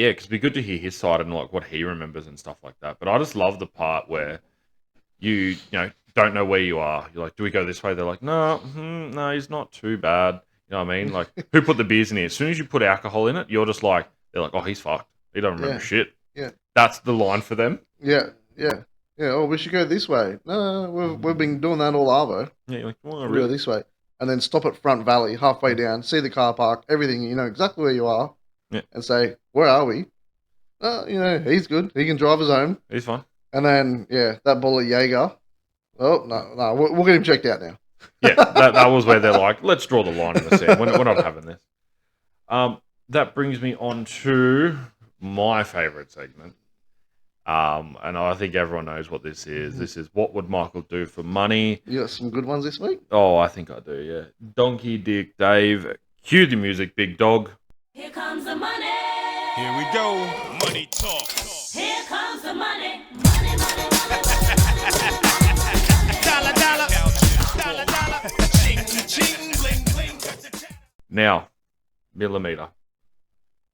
yeah, because it'd be good to hear his side and like what he remembers and stuff like that. But I just love the part where you don't know where you are. You're like, do we go this way? They're like, no, he's not too bad. You know what I mean? Like, who put the beers in here? As soon as you put alcohol in it, you're just like, they're like, oh, he's fucked. He don't remember shit. Yeah. That's the line for them. Yeah. Oh, we should go this way. No, we've been doing that all over. Yeah, you're like, well, We'll go really? this way. And then stop at Front Valley, halfway down, see the car park, everything, you know exactly where you are. Yeah. And say, where are we? He's good. He can drive us home. He's fine. And then, that ball of Jaeger. Oh, no, we'll get him checked out now. Yeah, that was where they're like, let's draw the line in the sand. We're not having this. That brings me on to my favourite segment. And I think everyone knows what this is. This is What Would Michael Do for Money? You got some good ones this week? Oh, I think I do, yeah. Donkey Dick Dave. Cue the music, big dog. Here comes the money. Here we go. Money talk. Here comes the money. Money, money, money. Dollar, dollar. Dollar, dollar. Ching, ching, bling, bling. Now, millimeter.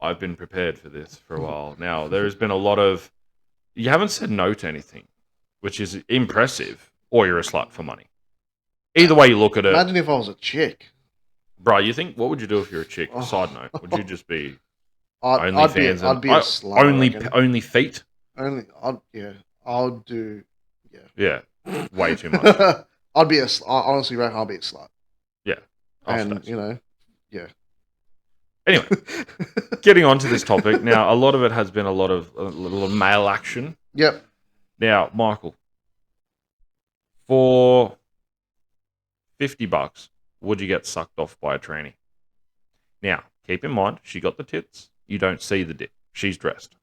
I've been prepared for this for a while. Now, there has been a lot of... You haven't said no to anything, which is impressive, or you're a slut for money. Either way you look at it... Imagine if I was a chick. Bro, you think... What would you do if you're a chick? Side note. Would you just be... I'd be a slut. I reckon. Only feet? I'll do... Yeah. Way too much. I'd be I honestly reckon I'll be a slut. Yeah. And, Anyway, getting on to this topic. Now, a lot of it has been a little male action. Yep. Now, Michael, for $50, would you get sucked off by a tranny? Now, keep in mind, she got the tits. You don't see the dick. She's dressed.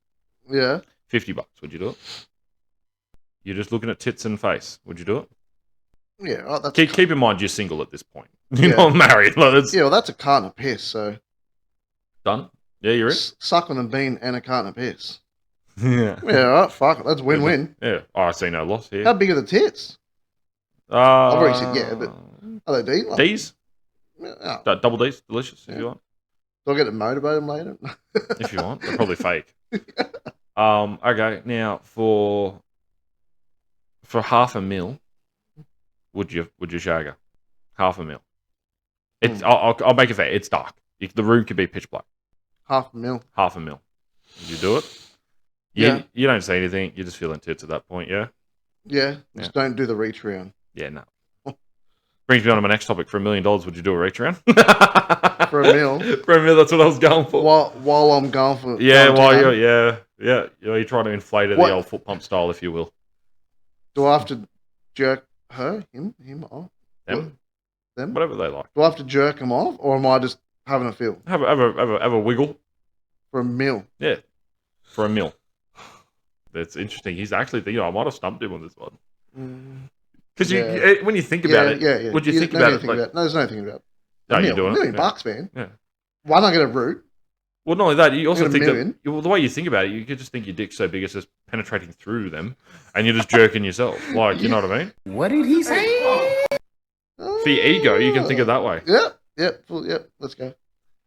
Yeah. $50, would you do it? You're just looking at tits and face. Would you do it? Yeah. Oh, that's Keep in mind, you're single at this point. You're Yeah. not married. Like, it's well, that's a carton of piss, so... done. Yeah, you're in. Suck on a bean and a carton of piss. Yeah. Yeah, all right, fuck it. That's win-win. Yeah. Oh, I see no loss here. How big are the tits? I've already said yeah, but are they deep? D's? Yeah. Double D's, delicious if Yeah. you want. Do I get to motivate them later? If you want, they're probably fake. Okay, now for $500,000, would you shag her? $500,000. It's I'll make it fair. It's dark. The room could be pitch black. $500,000. $500,000. Would you do it? Yeah. You don't say anything. You're just feeling tits at that point. Yeah. Yeah. Just don't do the reach round. Yeah. No. Brings me on to my next topic. For $1 million, would you do a reach around? For $1 million. For $1 million, that's what I was going for. While I'm going for Yeah, downtown, you're trying to inflate it What? the old foot pump style, if you will. do I have to jerk him off? Them, Them? whatever they like. Do I have to jerk him off, or am I just having a feel Have a wiggle. for $1 million? Yeah, for $1 million. That's interesting. He's actually thinking, I might have stumped him on this one. Because Yeah. when you think about it, Yeah. would you think about it? Like, No, there's no thinking about it. no, $1 you're doing million it. bucks, man. Yeah. Why not get a root? Well, not only that, you also Get a think million. that well, the way you think about it, you could just think your dick's so big it's just penetrating through them, and you're just jerking yourself. Like, you know what I mean? What did he say? For your ego, you can think of that way. Yep. Let's go.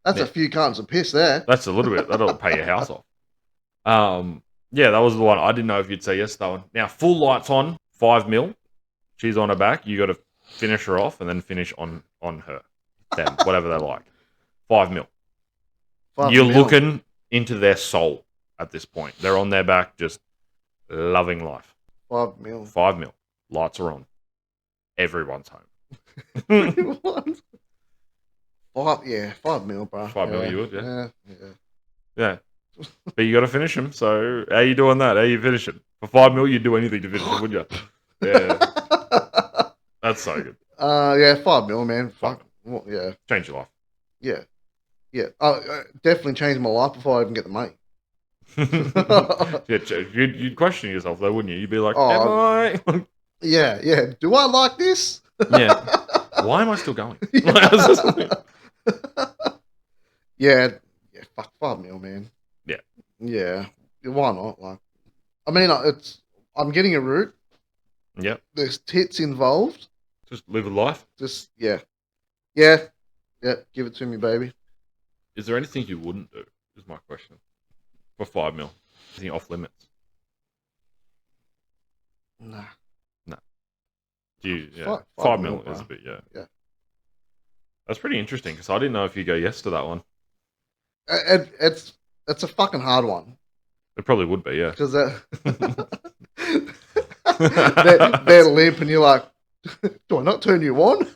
That's a few cartons of piss there. That's a little bit. That'll pay your house off. Yeah, that was the one. I didn't know if you'd say yes to that one. Now, full lights on, $5 million. She's on her back. You got to finish her off and then finish on her. Them, whatever they like. $5 million. You're looking into their soul at this point. They're on their back, just loving life. $5 million. $5 million. Lights are on. Everyone's home. $5 million, bro. $5 million you would, yeah. Yeah. Yeah. But you got to finish them. So how you doing that? How you finishing? For $5 million, you'd do anything to finish them, wouldn't you? Yeah. That's so good. Yeah, $5 million, man. Fuck. Fuck. Well, yeah. Change your life. Yeah. Definitely changed my life before I even get the money. Yeah, you'd question yourself though, wouldn't you? You'd be like, Oh, am I? Yeah. Do I like this? Yeah. Why am I still going? Yeah. Fuck 5 mil, man. Yeah. Yeah. Why not? Like, I mean, I'm getting a root. Yep. There's tits involved. Just live a life. Just yeah. Give it to me, baby. Is there anything you wouldn't do? Is my question. For 5 mil. Anything off limits? Nah. Do you, yeah. Five 5 mil, mil is bro. a bit, yeah. Yeah. That's pretty interesting because I didn't know if you go yes to that one. It's a fucking hard one It probably would be, yeah. because they're limp and you're like, do I not turn you on?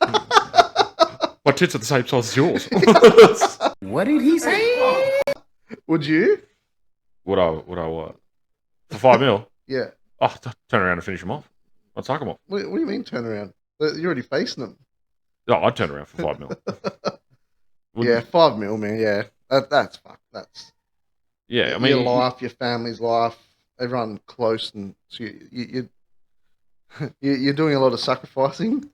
My tits are the same size as yours. What did he say? Would you? Would I what? For 5 mil? Yeah. Oh, turn around and finish them off. I'd suck them off. What do you mean turn around? You're already facing them. No, I'd turn around for 5 mil. Yeah, 5 mil, man. Yeah, that's fuck. That's Yeah, I mean, your life, your family's life, everyone close, and so you're doing a lot of sacrificing.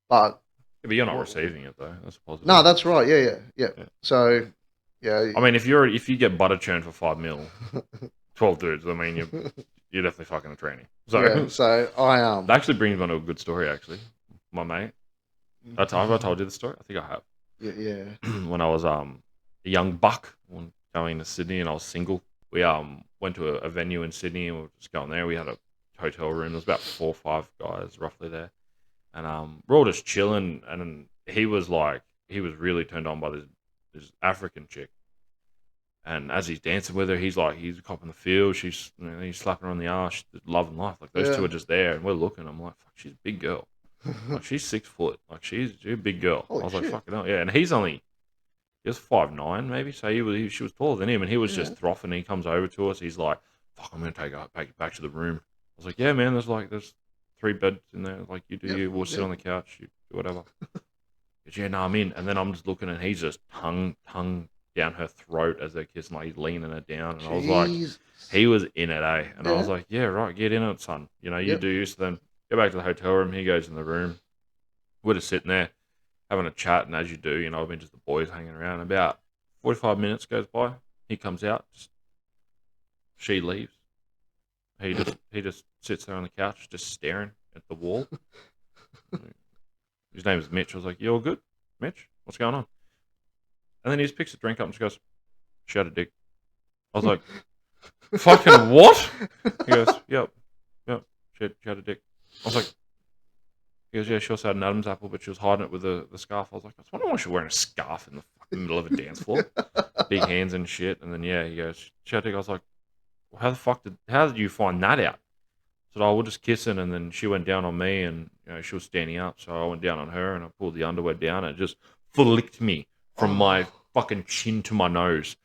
But you're not receiving it though. That's a positive. no, that's right. Yeah. Yeah. So yeah, I mean, if you get butter churned for 5 mil, 12 dudes, I mean, you're definitely fucking a tranny. So yeah. So I that actually brings me on to a good story. Actually, my mate. Have I told you the story? I think I have. Yeah. When I was a young buck going to Sydney and I was single, we went to a venue in Sydney and we were just going there. We had a hotel room. There was about 4 or 5 guys roughly there, and we're all just chilling. And he was really turned on by this African chick. And as he's dancing with her, he's copping the feel. He's slapping her on the arse, she's loving life. Like those two are just there, and we're looking. I'm like, fuck, she's a big girl. Like she's 6 foot. Like she's a big girl. Holy I was like, shit. fucking hell, yeah. And he was 5'9" maybe, so she was taller than him, and he was just throffing. He comes over to us. He's like, fuck, I'm gonna take it back to the room. I was like, yeah, man. There's 3 beds in there. Like you do, we'll sit on the couch, you do whatever. He goes, yeah, no, I'm in. And then I'm just looking, and he's just tongue down her throat as they're kissing, like he's leaning her down. And I was like, he was in it, eh? And I was like, yeah, right, get in it, son. You know, you do you. So then go back to the hotel room. He goes in the room. We're just sitting there having a chat, and as you do, you know, I've been just the boys hanging around. About 45 minutes goes by. He comes out. She leaves. He just sits there on the couch, just staring at the wall. His name is Mitch. I was like, you all good, Mitch? What's going on? And then he just picks a drink up and just goes, she had a dick. I was like, fucking what? He goes, yep, she had a dick. I was like, he goes, yeah, she also had an Adam's apple, but she was hiding it with the scarf. I was like, I was wondering why she's wearing a scarf in the fucking middle of a dance floor. Big hands and shit. And then, yeah, he goes, she had a dick. I was like, well, how did you find that out? I said, oh, we're just kissing, and then she went down on me, and you know, she was standing up, so I went down on her, and I pulled the underwear down, and it just flicked me from my fucking chin to my nose.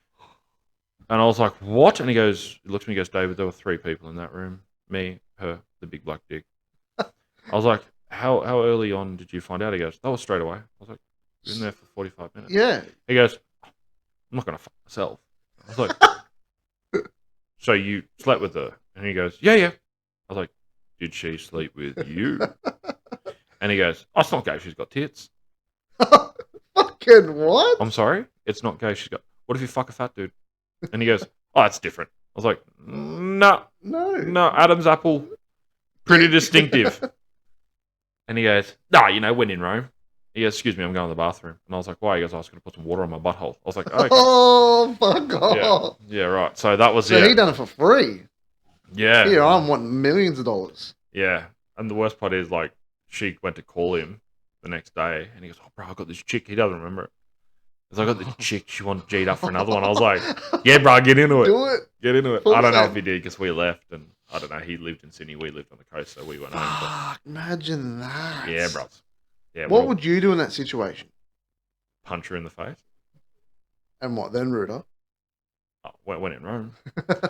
And I was like, what? And he looks at me, he goes, David, there were 3 people in that room. Me, her, the big black dick. I was like, how early on did you find out? He goes, that was straight away. I was like, you've been there for 45 minutes. Yeah. He goes, I'm not going to fuck myself. I was like, so you slept with her? And he goes, yeah. I was like, did she sleep with you? And he goes, oh, it's not gay, she's got tits. Fucking what? I'm sorry? It's not gay, she's got... What if you fuck a fat dude? And he goes, oh, that's different. I was like, no, Adam's apple, pretty distinctive. And he goes, you know, when in Rome. He goes, excuse me, I'm going to the bathroom. And I was like, why? He goes, I was going to put some water on my butthole. I was like, okay. Oh, fuck off. Yeah, right. So that was So it. he done it for free. Yeah. Here, I'm wanting millions of dollars. Yeah. And the worst part is, like, she went to call him the next day, and he goes, oh, bro, I got this chick. He doesn't remember it. He goes, I got this chick. She wanted G'd up for another one. I was like, yeah, bro, get into it. Do it. Get into it. Full I don't know time. if he did, because we left, and I don't know. He lived in Sydney. We lived on the coast, so we went home. Fuck, imagine that. But yeah, bro. Yeah, What we'll would you do in that situation? punch her in the face? And what, then, Ruder? Oh, when in Rome.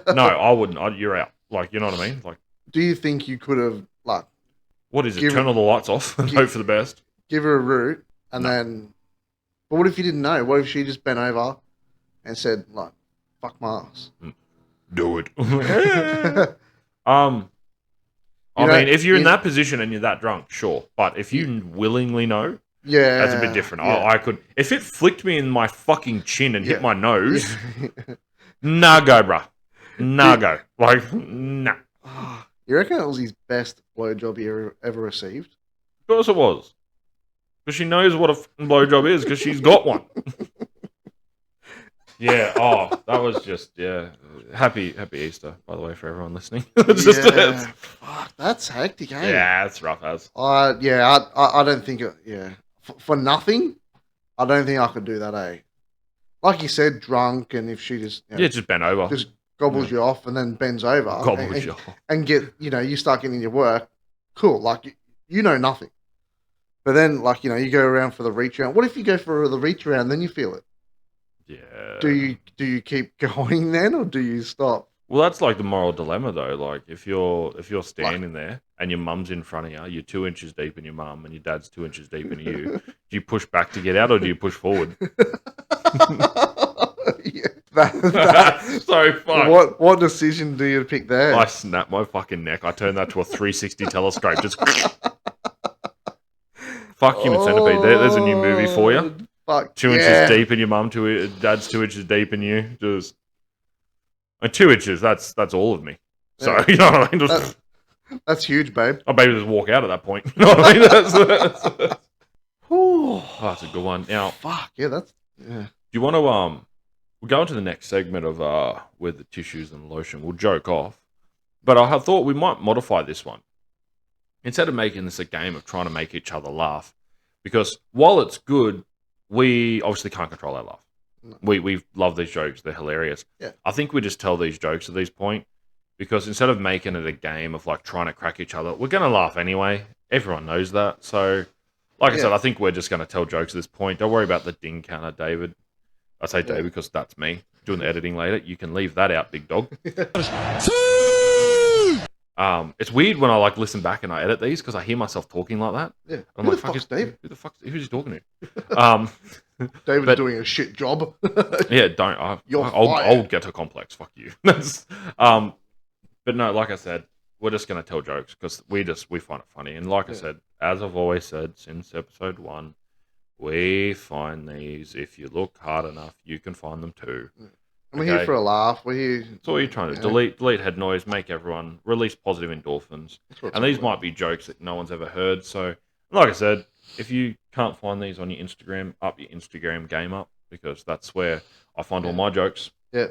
No, I wouldn't. You're out. Like, you know what I mean? Like, Do you think you could have, like, what is it? Give Turn her- all the lights off and give- hope for the best? give her a root and then... But what if you didn't know? What if she just bent over and said, like, fuck my ass? Do it. I know, mean, if you're in you- that position and you're that drunk, sure. But if you willingly know, yeah, that's a bit different. Yeah. I could, if it flicked me in my fucking chin and Yeah. hit my nose, Yeah. nah go, bruh. Nah go. Like, nah. You reckon it was his best blowjob he ever received? Of course it was. Because she knows what a blowjob is because she's got one. Yeah, that was just, yeah. Happy Easter, by the way, for everyone listening. Yeah. Fuck, that's hectic, eh? Yeah, it's rough as. I don't think it. Yeah, for nothing, I don't think I could do that. Eh? Like you said, drunk, and if she just Yeah, just bent over. just gobbles you off and then bends over, Gobbles you off. and get you start getting your work. Cool, like you know nothing. But then, like you go around for the reach around. What if you go for the reach around, then you feel it? Yeah. Do you keep going then, or do you stop? Well, that's like the moral dilemma, though. Like, if you're standing there and your mum's in front of you, you're 2 inches deep in your mum, and your dad's 2 inches deep in you. Do you push back to get out, or do you push forward? Yeah, that, So fucked. what decision do you pick there? I snapped my fucking neck. I turned that to a 360 telescope. Just fuck Human Centipede. There's a new movie for you. Fuck 2 inches deep in your mum. Dad's 2 inches deep in you. Just 2 inches. That's all of me. So Yeah. you know what I mean. Just, That's huge, babe. I'll maybe just walk out at that point. You know what I mean? That's that's a good one. Now, Fuck yeah, that's yeah. do you want to we'll go into the next segment of with the tissues and lotion. We'll joke off, but I thought we might modify this one instead of making this a game of trying to make each other laugh, because while it's good, we obviously can't control our laugh. No. We love these jokes; they're hilarious. Yeah. I think we just tell these jokes at this point because instead of making it a game of like trying to crack each other, we're gonna laugh anyway. Everyone knows that, so. Like I said, I think we're just going to tell jokes at this point. Don't worry about the ding counter, David. I say David because that's me doing the editing later. You can leave that out, big dog. It's weird when I like listen back and I edit these because I hear myself talking like that. Yeah. I'm Who like, the fuck's Dave? Who the fuck? Who's he talking to? David's but- doing a shit job. Yeah, don't. You're I'll fired. get a complex. Fuck you. But no, like I said, we're just gonna tell jokes because we find it funny. And like I said, as I've always said since episode 1, we find these. If you look hard enough, you can find them too. And we're here Okay. for a laugh. We're here. That's all you're trying to delete head noise, make everyone release positive endorphins. That's what it's And these all about. might be jokes that no one's ever heard. So, like I said, if you can't find these on your Instagram, up your Instagram game up because that's where I find all my jokes. Yeah.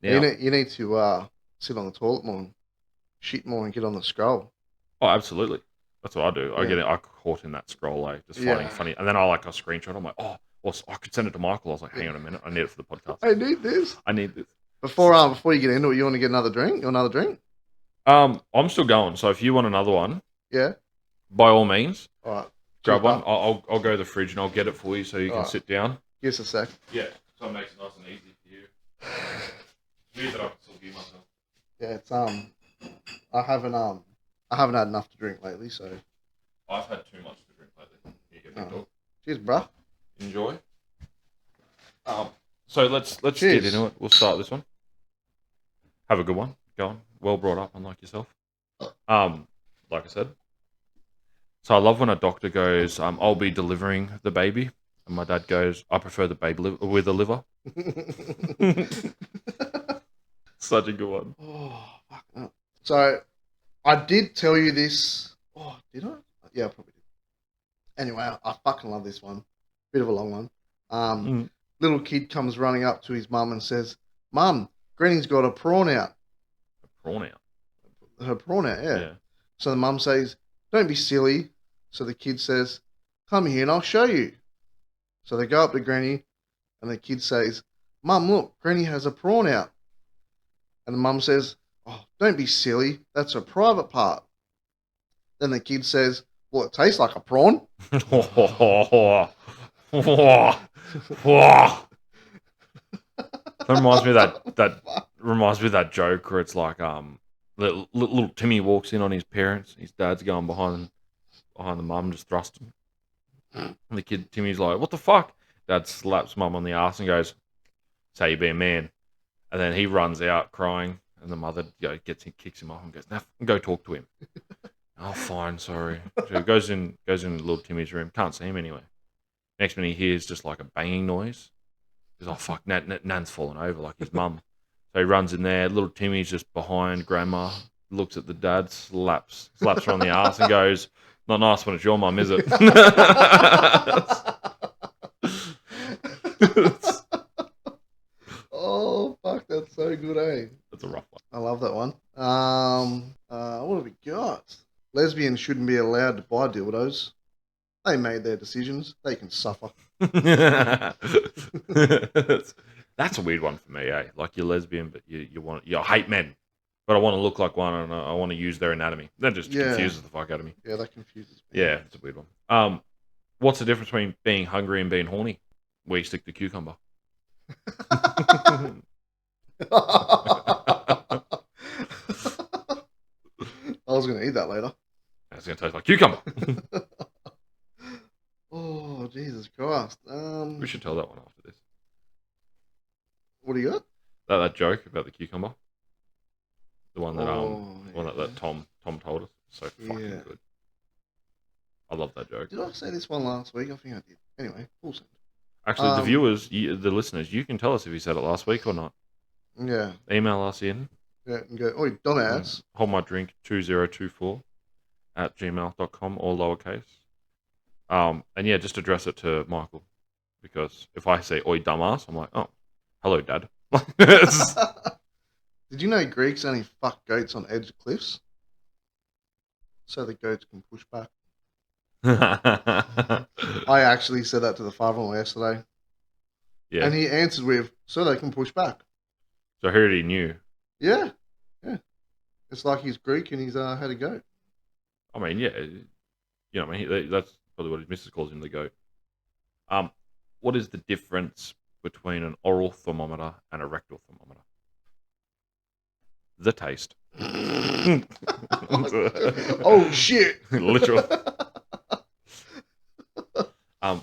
Now, You need to sit on the toilet more, and shit more, and get on the scroll. oh, absolutely. That's what I do. I Yeah. get it. I caught in that scroll, just finding it funny. And then I screenshot. I'm like, oh, well, I could send it to Michael. I was like, hang on a minute. I need it for the podcast. I need this. I need this. Before you get into it, you want to get another drink? Another drink? I'm still going. So if you want another one, Yeah. by all means, All right. grab Cheers, one. bud. I'll go to the fridge and I'll get it for you so you can Alright. sit down. Give us a sec. Yeah, so it makes it nice and easy for you. Here's that I can still give myself. Yeah, it's I haven't had enough to drink lately, so I've had too much to drink lately. Here you go, big dog. cheers, bruh. Enjoy. So let's Cheers. get into it. We'll start this one. Have a good one. Go on. Well brought up, unlike yourself. Like I said. So I love when a doctor goes, I'll be delivering the baby. And my dad goes, I prefer the baby with a liver. Such a good one. Oh, fuck no. So, I did tell you this. Oh, did I? Yeah, I probably did. Anyway, I fucking love this one. Bit of a long one. Little kid comes running up to his mum and says, "Mum, Granny's got a prawn out." Prawn out. Her prawn out, yeah. Yeah. So the mum says, "Don't be silly." So the kid says, "Come here and I'll show you." So they go up to Granny and the kid says, "Mum, look, Granny has a prawn out." And the mum says, "Oh, don't be silly. That's a private part." Then the kid says, "Well, it tastes like a prawn." That reminds me of that joke where it's like little Timmy walks in on his parents. His dad's going behind the mum, just thrusting. And the kid Timmy's like, "What the fuck?" Dad slaps mum on the ass and goes, "That's how you be a man." And then he runs out crying, and the mother kicks him off and goes, "Now go talk to him." Oh, fine, sorry. So he goes in little Timmy's room. Can't see him anyway. Next minute, he hears just like a banging noise. He's like, fuck, Nan's fallen over like his mum. So he runs in there. Little Timmy's just behind grandma, looks at the dad, slaps her on the ass and goes, not nice when it's your mum, is it? Oh, fuck, that's so good, eh? That's a rough I love that one. What have we got? Lesbians shouldn't be allowed to buy dildos. They made their decisions. They can suffer. one. That's a weird one for me, eh? Like you're lesbian, but you hate men, but I want to look like one and I want to use their anatomy. That just confuses the fuck out of me. Yeah, that confuses me. Yeah, it's a weird one. What's the difference between being hungry and being horny? Where you stick the cucumber. I was going to eat that later. It's gonna taste like cucumber. Oh, Jesus Christ. We should tell that one after this. What do you got? That joke about the cucumber. The one that yeah. that Tom told us. So fucking Yeah. good. I love that joke. Did I say this one last week? I think I did. Anyway, full send. Actually, the viewers, the listeners, you can tell us if you said it last week or not. Yeah. Email us in. Yeah, and go, oh, dumbass. Hold my drink 2024@gmail.com, all lowercase. And yeah, just address it to Michael, because if I say "Oi, dumbass," I'm like, "Oh, hello, Dad." Did you know Greeks only fuck goats on edge of cliffs? So the goats can push back. I actually said that to the father-in-law yesterday. Yeah. And he answered with, so they can push back. So he already knew. Yeah. Yeah. It's like he's Greek and he's had a goat. I mean, yeah, you know, I mean, that's probably what his missus calls him, the goat. What is the difference between an oral thermometer and a rectal thermometer? The taste. Oh shit! Literal.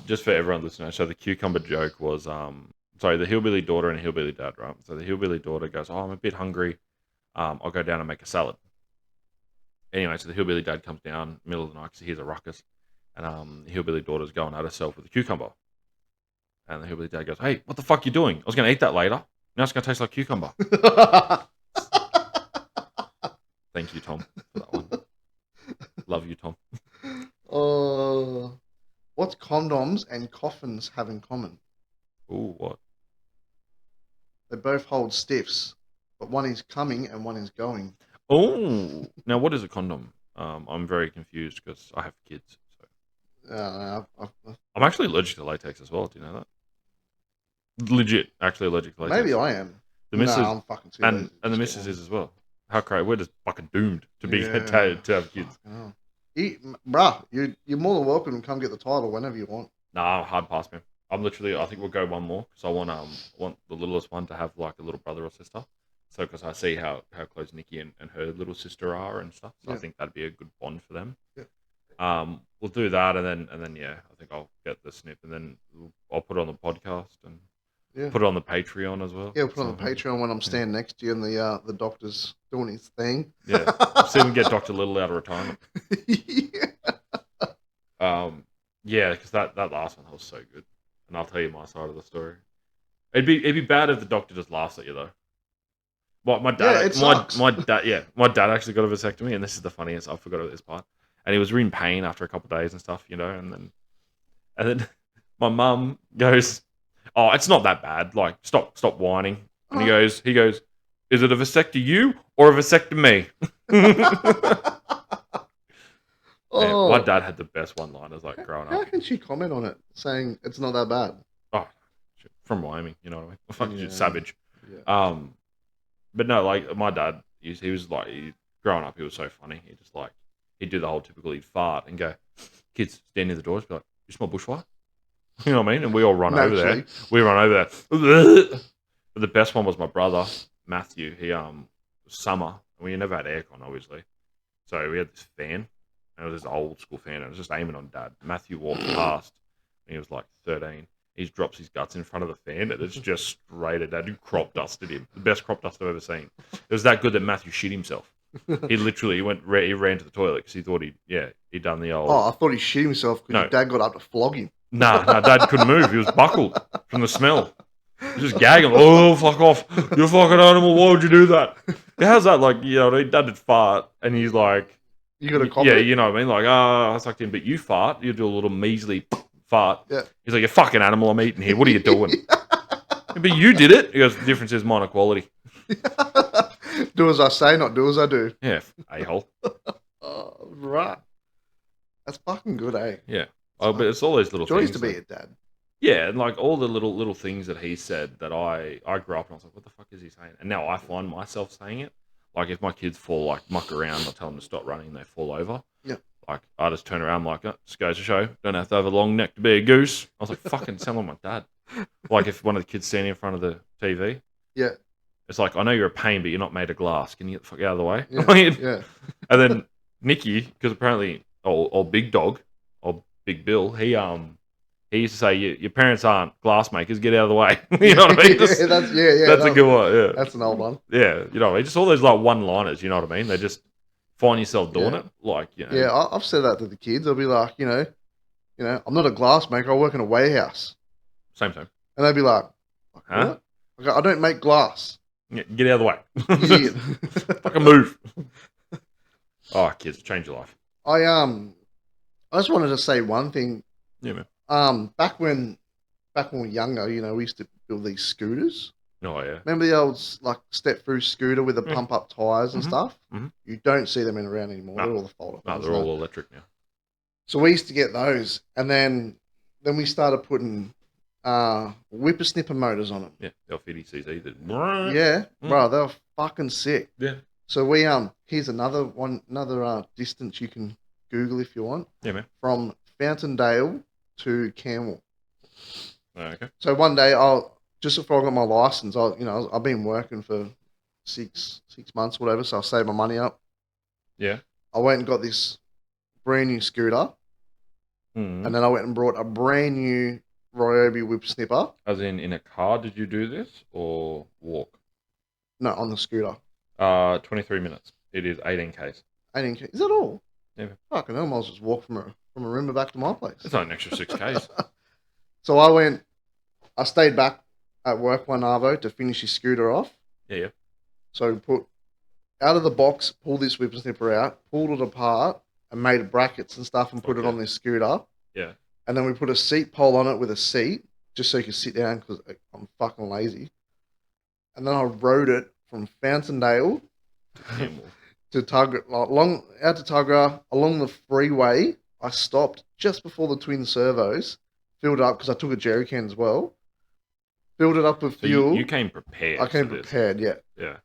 Just for everyone listening, so the cucumber joke was, sorry, the hillbilly daughter and hillbilly dad, right? So the hillbilly daughter goes, "Oh, I'm a bit hungry. I'll go down and make a salad." Anyway, so the hillbilly dad comes down middle of the night because he hears a ruckus, and the hillbilly daughter's going at herself with a cucumber. And the hillbilly dad goes, "Hey, what the fuck you doing? I was going to eat that later. Now it's going to taste like cucumber." Thank you, Tom, for that one. Love you, Tom. What's condoms and coffins have in common? Ooh, what? They both hold stiffs, but one is coming and one is going. Oh, now what is a condom? I'm very confused because I have kids. So I'm actually allergic to latex as well. Do you know that? Legit, actually allergic to latex. Maybe I am. The missus, I'm fucking too and lazy. the missus is as well. How crazy! We're just fucking doomed to be Yeah. to have kids. Bruh, you're more than welcome to come get the title whenever you want. Nah, hard pass, man. I think we'll go one more because I want the littlest one to have like a little brother or sister. So because I see how close Nikki and her little sister are and stuff. So I think that'd be a good bond for them. Yeah. We'll do that and then yeah, I think I'll get the snip and then I'll put it on the podcast and put it on the Patreon as well. Yeah, we'll put it on the Patreon when I'm standing next to you and the doctor's doing his thing. Yeah. See if we can get Dr. Little out of retirement. Yeah, because that last one was so good. And I'll tell you my side of the story. It'd be bad if the doctor just laughs at you though. Well, my dad, my dad actually got a vasectomy, and this is the funniest. I forgot about this part. And he was in pain after a couple of days and stuff, you know. And then my mum goes, "Oh, it's not that bad. Like, stop whining." And he goes, "Is it a vasectomy or a vasectomy?" Oh, my dad had the best one-liners like growing how up. can she comment on it saying it's not that bad? Oh, shit, from Wyoming, you know what I mean? Fucking Yeah. savage. Yeah. But no, like my dad, he was like, growing up, he was so funny. He just like, he'd do the whole typical, he'd fart and go, "Kids, stand near the doors, be like, you smell bushfire?" You know what I mean? And we all run over there. Naturally. We run over there. But the best one was my brother, Matthew. He, summer, and we never had aircon, obviously. So we had this fan, and it was this old school fan, and it was just aiming on Dad. Matthew walked past, and he was like 13. He drops his guts in front of the fan, and it's just straight at Dad. You crop dusted him. The best crop dust I've ever seen. It was that good that Matthew shit himself. He literally he ran to the toilet because he thought he'd done the old. Oh, I thought he shit himself because No. your dad got up to flog him. Nah, Dad couldn't move. He was buckled from the smell. He was just gagging. Oh, fuck off! You fucking animal! Why would you do that? How's that like? You know, Dad did fart, and he's like, You got a yeah, copy? you know what I mean? Like, I sucked in, but you fart. You do a little measly fart. Yeah. He's like, you fucking animal! I'm eating here. What are you doing? But you did it. He goes, the difference is minor quality. Do as I say, not do as I do. Yeah, a-hole. Oh, right. That's fucking good, eh? Yeah. Oh, but it's all those little Joys things. to be that- a dad. Yeah, and like all the little things that he said that I grew up and I was like, what the fuck is he saying? And now I find myself saying it. Like if my kids fall like muck around, I tell them to stop running, they fall over. Yeah. Like I just turn around like, just goes to show, don't have to have a long neck to be a goose. I was like, fucking sound like my dad. Like if one of the kids standing in front of the TV, Yeah. it's like, I know you're a pain, but you're not made of glass. Can you get the fuck out of the way? Yeah. Like, Yeah. and then Nicky, because apparently old Big Dog, old Big Bill, he used to say, your parents aren't glass makers, get out of the way. You know what I mean? Just- yeah, that's a good one, yeah. That's an old one. Yeah, you know what I mean? Just all those like one-liners, you know what I mean? They just find yourself doing Yeah. it. Like, you know. Yeah, I've said that to the kids. I'll be like, you know, I'm not a glass maker. I work in a warehouse, Same. and they'd be like, Huh? what? I go, I don't make glass. Yeah, get out of the way. Idiot. Fucking move. Oh, kids, change your life. I just wanted to say one thing. Yeah, man. Back when we were younger, we used to build these scooters. Oh, yeah. Remember the old like step through scooter with the Yeah. pump up tires and Mhm. stuff? Mhm. You don't see them in around anymore. No. They're all the fold up. No, they're all electric now. So we used to get those, and then we started putting whippersnipper motors on them. Yeah, the L50cc. Yeah, Mm. bro, they were fucking sick. Yeah. So we here's another distance you can Google if you want, Yeah, man. from Fountaindale to Camel. Oh, okay. So one day just before I got my license, I've been working for six months, whatever. So I saved my money up. Yeah. I went and got this brand new scooter, Mm. and then I went and brought a brand new Ryobi whippersnipper. As in a car, did you do this or walk? No, on the scooter. 23 minutes. It is 18 Ks. 18 Is that all? Yeah. Fucking hell, I might as well just walk from a Roomba back to my place. It's not an extra 6 Ks. So I stayed back at work one arvo to finish his scooter off. Yeah. So put out of the box, pull this whippersnipper out, pulled it apart, and made brackets and stuff and put it Okay. on this scooter. Yeah. And then we put a seat pole on it with a seat, just so you could sit down because I'm fucking lazy. And then I rode it from Fountaindale Damn, well, to Tuggerah, out to Tuggerah, along the freeway. I stopped just before the twin servos, filled it up because I took a jerry can as well. Filled it up with So fuel. you came prepared. I came for this. prepared, yeah. Yeah.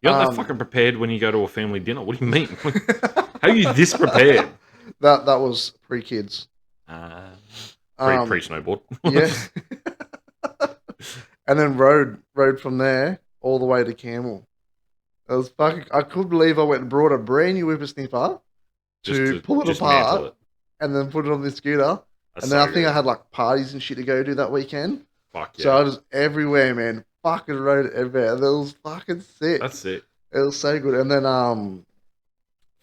You're not that fucking prepared when you go to a family dinner. What do you mean? How are you this prepared? That was pre-kids. Pre-snowboard. Yeah. And then rode from there all the way to Camel. It was fucking. I couldn't believe I went and brought a brand new whippersnipper to pull it dismantle apart it. and then put it on the scooter. That's And then so I think good. I had like parties and shit to go do that weekend. Fuck yeah. So I was everywhere, man. Fucking rode it everywhere. That was fucking sick. That's it. It was so good. And then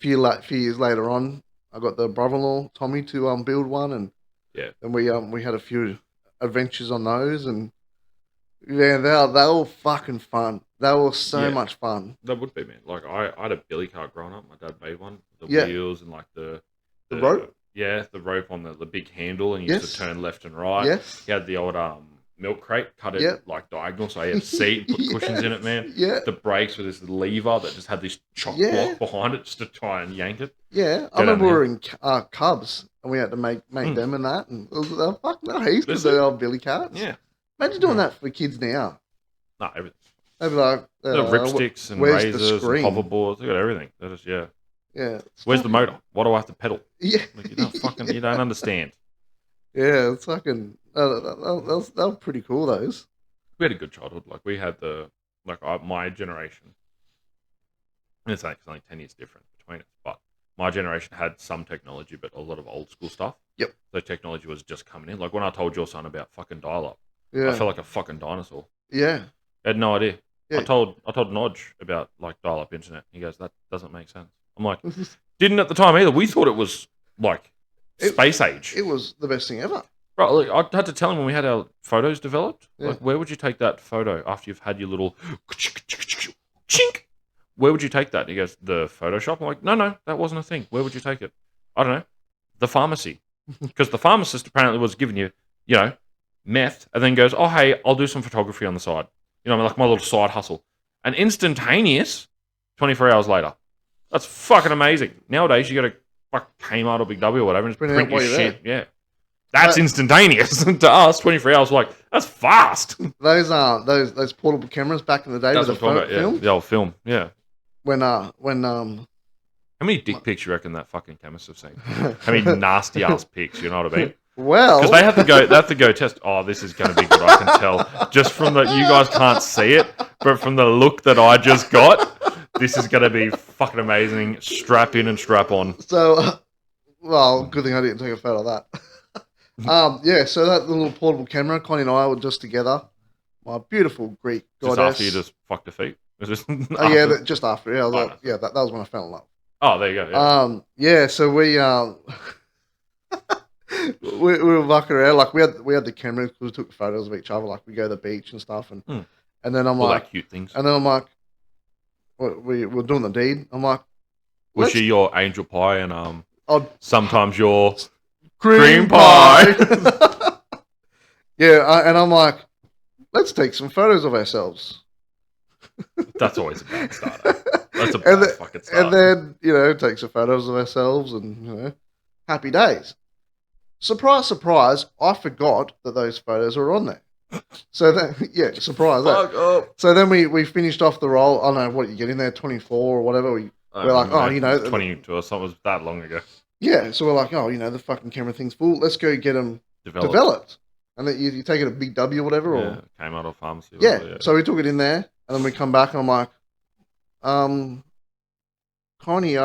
few years later on, I got the brother-in-law Tommy to build one, and Yeah. then we had a few adventures on those, and yeah, they were fucking fun. They were so Yeah. much fun. That would be, man. Like I had a billy cart growing up. My dad made one. The Yeah. wheels and like the rope? Yeah, the rope on the big handle, and you used Yes. to turn left and right. Yes. He had the old milk crate, cut it Yep. like diagonal, so he had a seat, put cushions in it, man. Yeah, The brakes with this lever that just had this chock Yeah. block behind it just to try and yank it. yeah. I Get remember on we were in Cubs, and we had to make them and that, and it was fucking heaps That's of it. the old billy carts. Yeah. Imagine doing that for kids now. No, everything. They'd be like, They got ripsticks and where's the razors and screen? hoverboards. They got everything. That is, yeah. yeah. Where's the motor? Why do I have to pedal? Yeah. Like, you don't understand. Yeah, it's fucking. That was pretty cool. Those. We had a good childhood. Like we had my generation. And it's only 10 years different between us, but my generation had some technology, but a lot of old school stuff. Yep. So technology was just coming in. Like when I told your son about fucking dial up, Yeah. I felt like a fucking dinosaur. Yeah. I had no idea. Yeah. I told Nodge about like dial-up internet. He goes, "That doesn't make sense." I'm like, "Didn't at the time either. We thought it was like space age." It was the best thing ever. Right, look, I had to tell him when we had our photos developed. Yeah. Like, where would you take that photo after you've had your little chink? Where would you take that? And he goes, the Photoshop. I'm like, no, that wasn't a thing. Where would you take it? I don't know. The pharmacy, because the pharmacist apparently was giving you, meth, and then goes, oh hey, I'll do some photography on the side. Like my little side hustle, and instantaneous. 24 hours later, that's fucking amazing. Nowadays, you got to fuck Kmart or Big W or whatever and just Print it print out while your you're shit. Yeah. That's instantaneous. To us, 23 hours, like, that's fast. Those portable cameras back in the day That's with what the I'm talking about, film. yeah. The old film, yeah. When How many dick pics you reckon that fucking chemist have seen? How many nasty ass pics, you know what I mean? well, Because they have to go test, oh, this is going to be good, I can tell. Just from the, you guys can't see it, but from the look that I just got, this is going to be fucking amazing. Strap in and strap on. so well, good thing I didn't take a photo of that. Yeah, so that little portable camera, Connie and I were just together. My beautiful Greek Just goddess. after you just fucked the feet. Was this Oh yeah, just after. Yeah, I was Oh, like, no. yeah, that was when I fell in love. Oh, there you go. Yeah. Yeah, so we we were walking around like we had the camera because we took photos of each other, like we go to the beach and stuff, and then I'm All like, that cute things. and then I'm like, we were doing the deed. I'm like, Was let's- she your angel pie and oh, sometimes your cream pie. Yeah, and I'm like, let's take some photos of ourselves. That's always a bad starter. That's a And bad then- fucking start. And then, take some photos of ourselves and, happy days. Surprise, surprise, I forgot that those photos were on there. So then, yeah, surprise. Fuck up. So then we finished off the roll. I don't know what you get in there, 24 or whatever. We're like, oh, 22 or something. It was that long ago. Yeah, so we're like, oh, the fucking camera thing's full. Let's go get them Developed. And then you take it at Big W or whatever. Yeah, Or came out of pharmacy. or yeah. whatever, So we took it in there, and then we come back, and I'm like, Connie,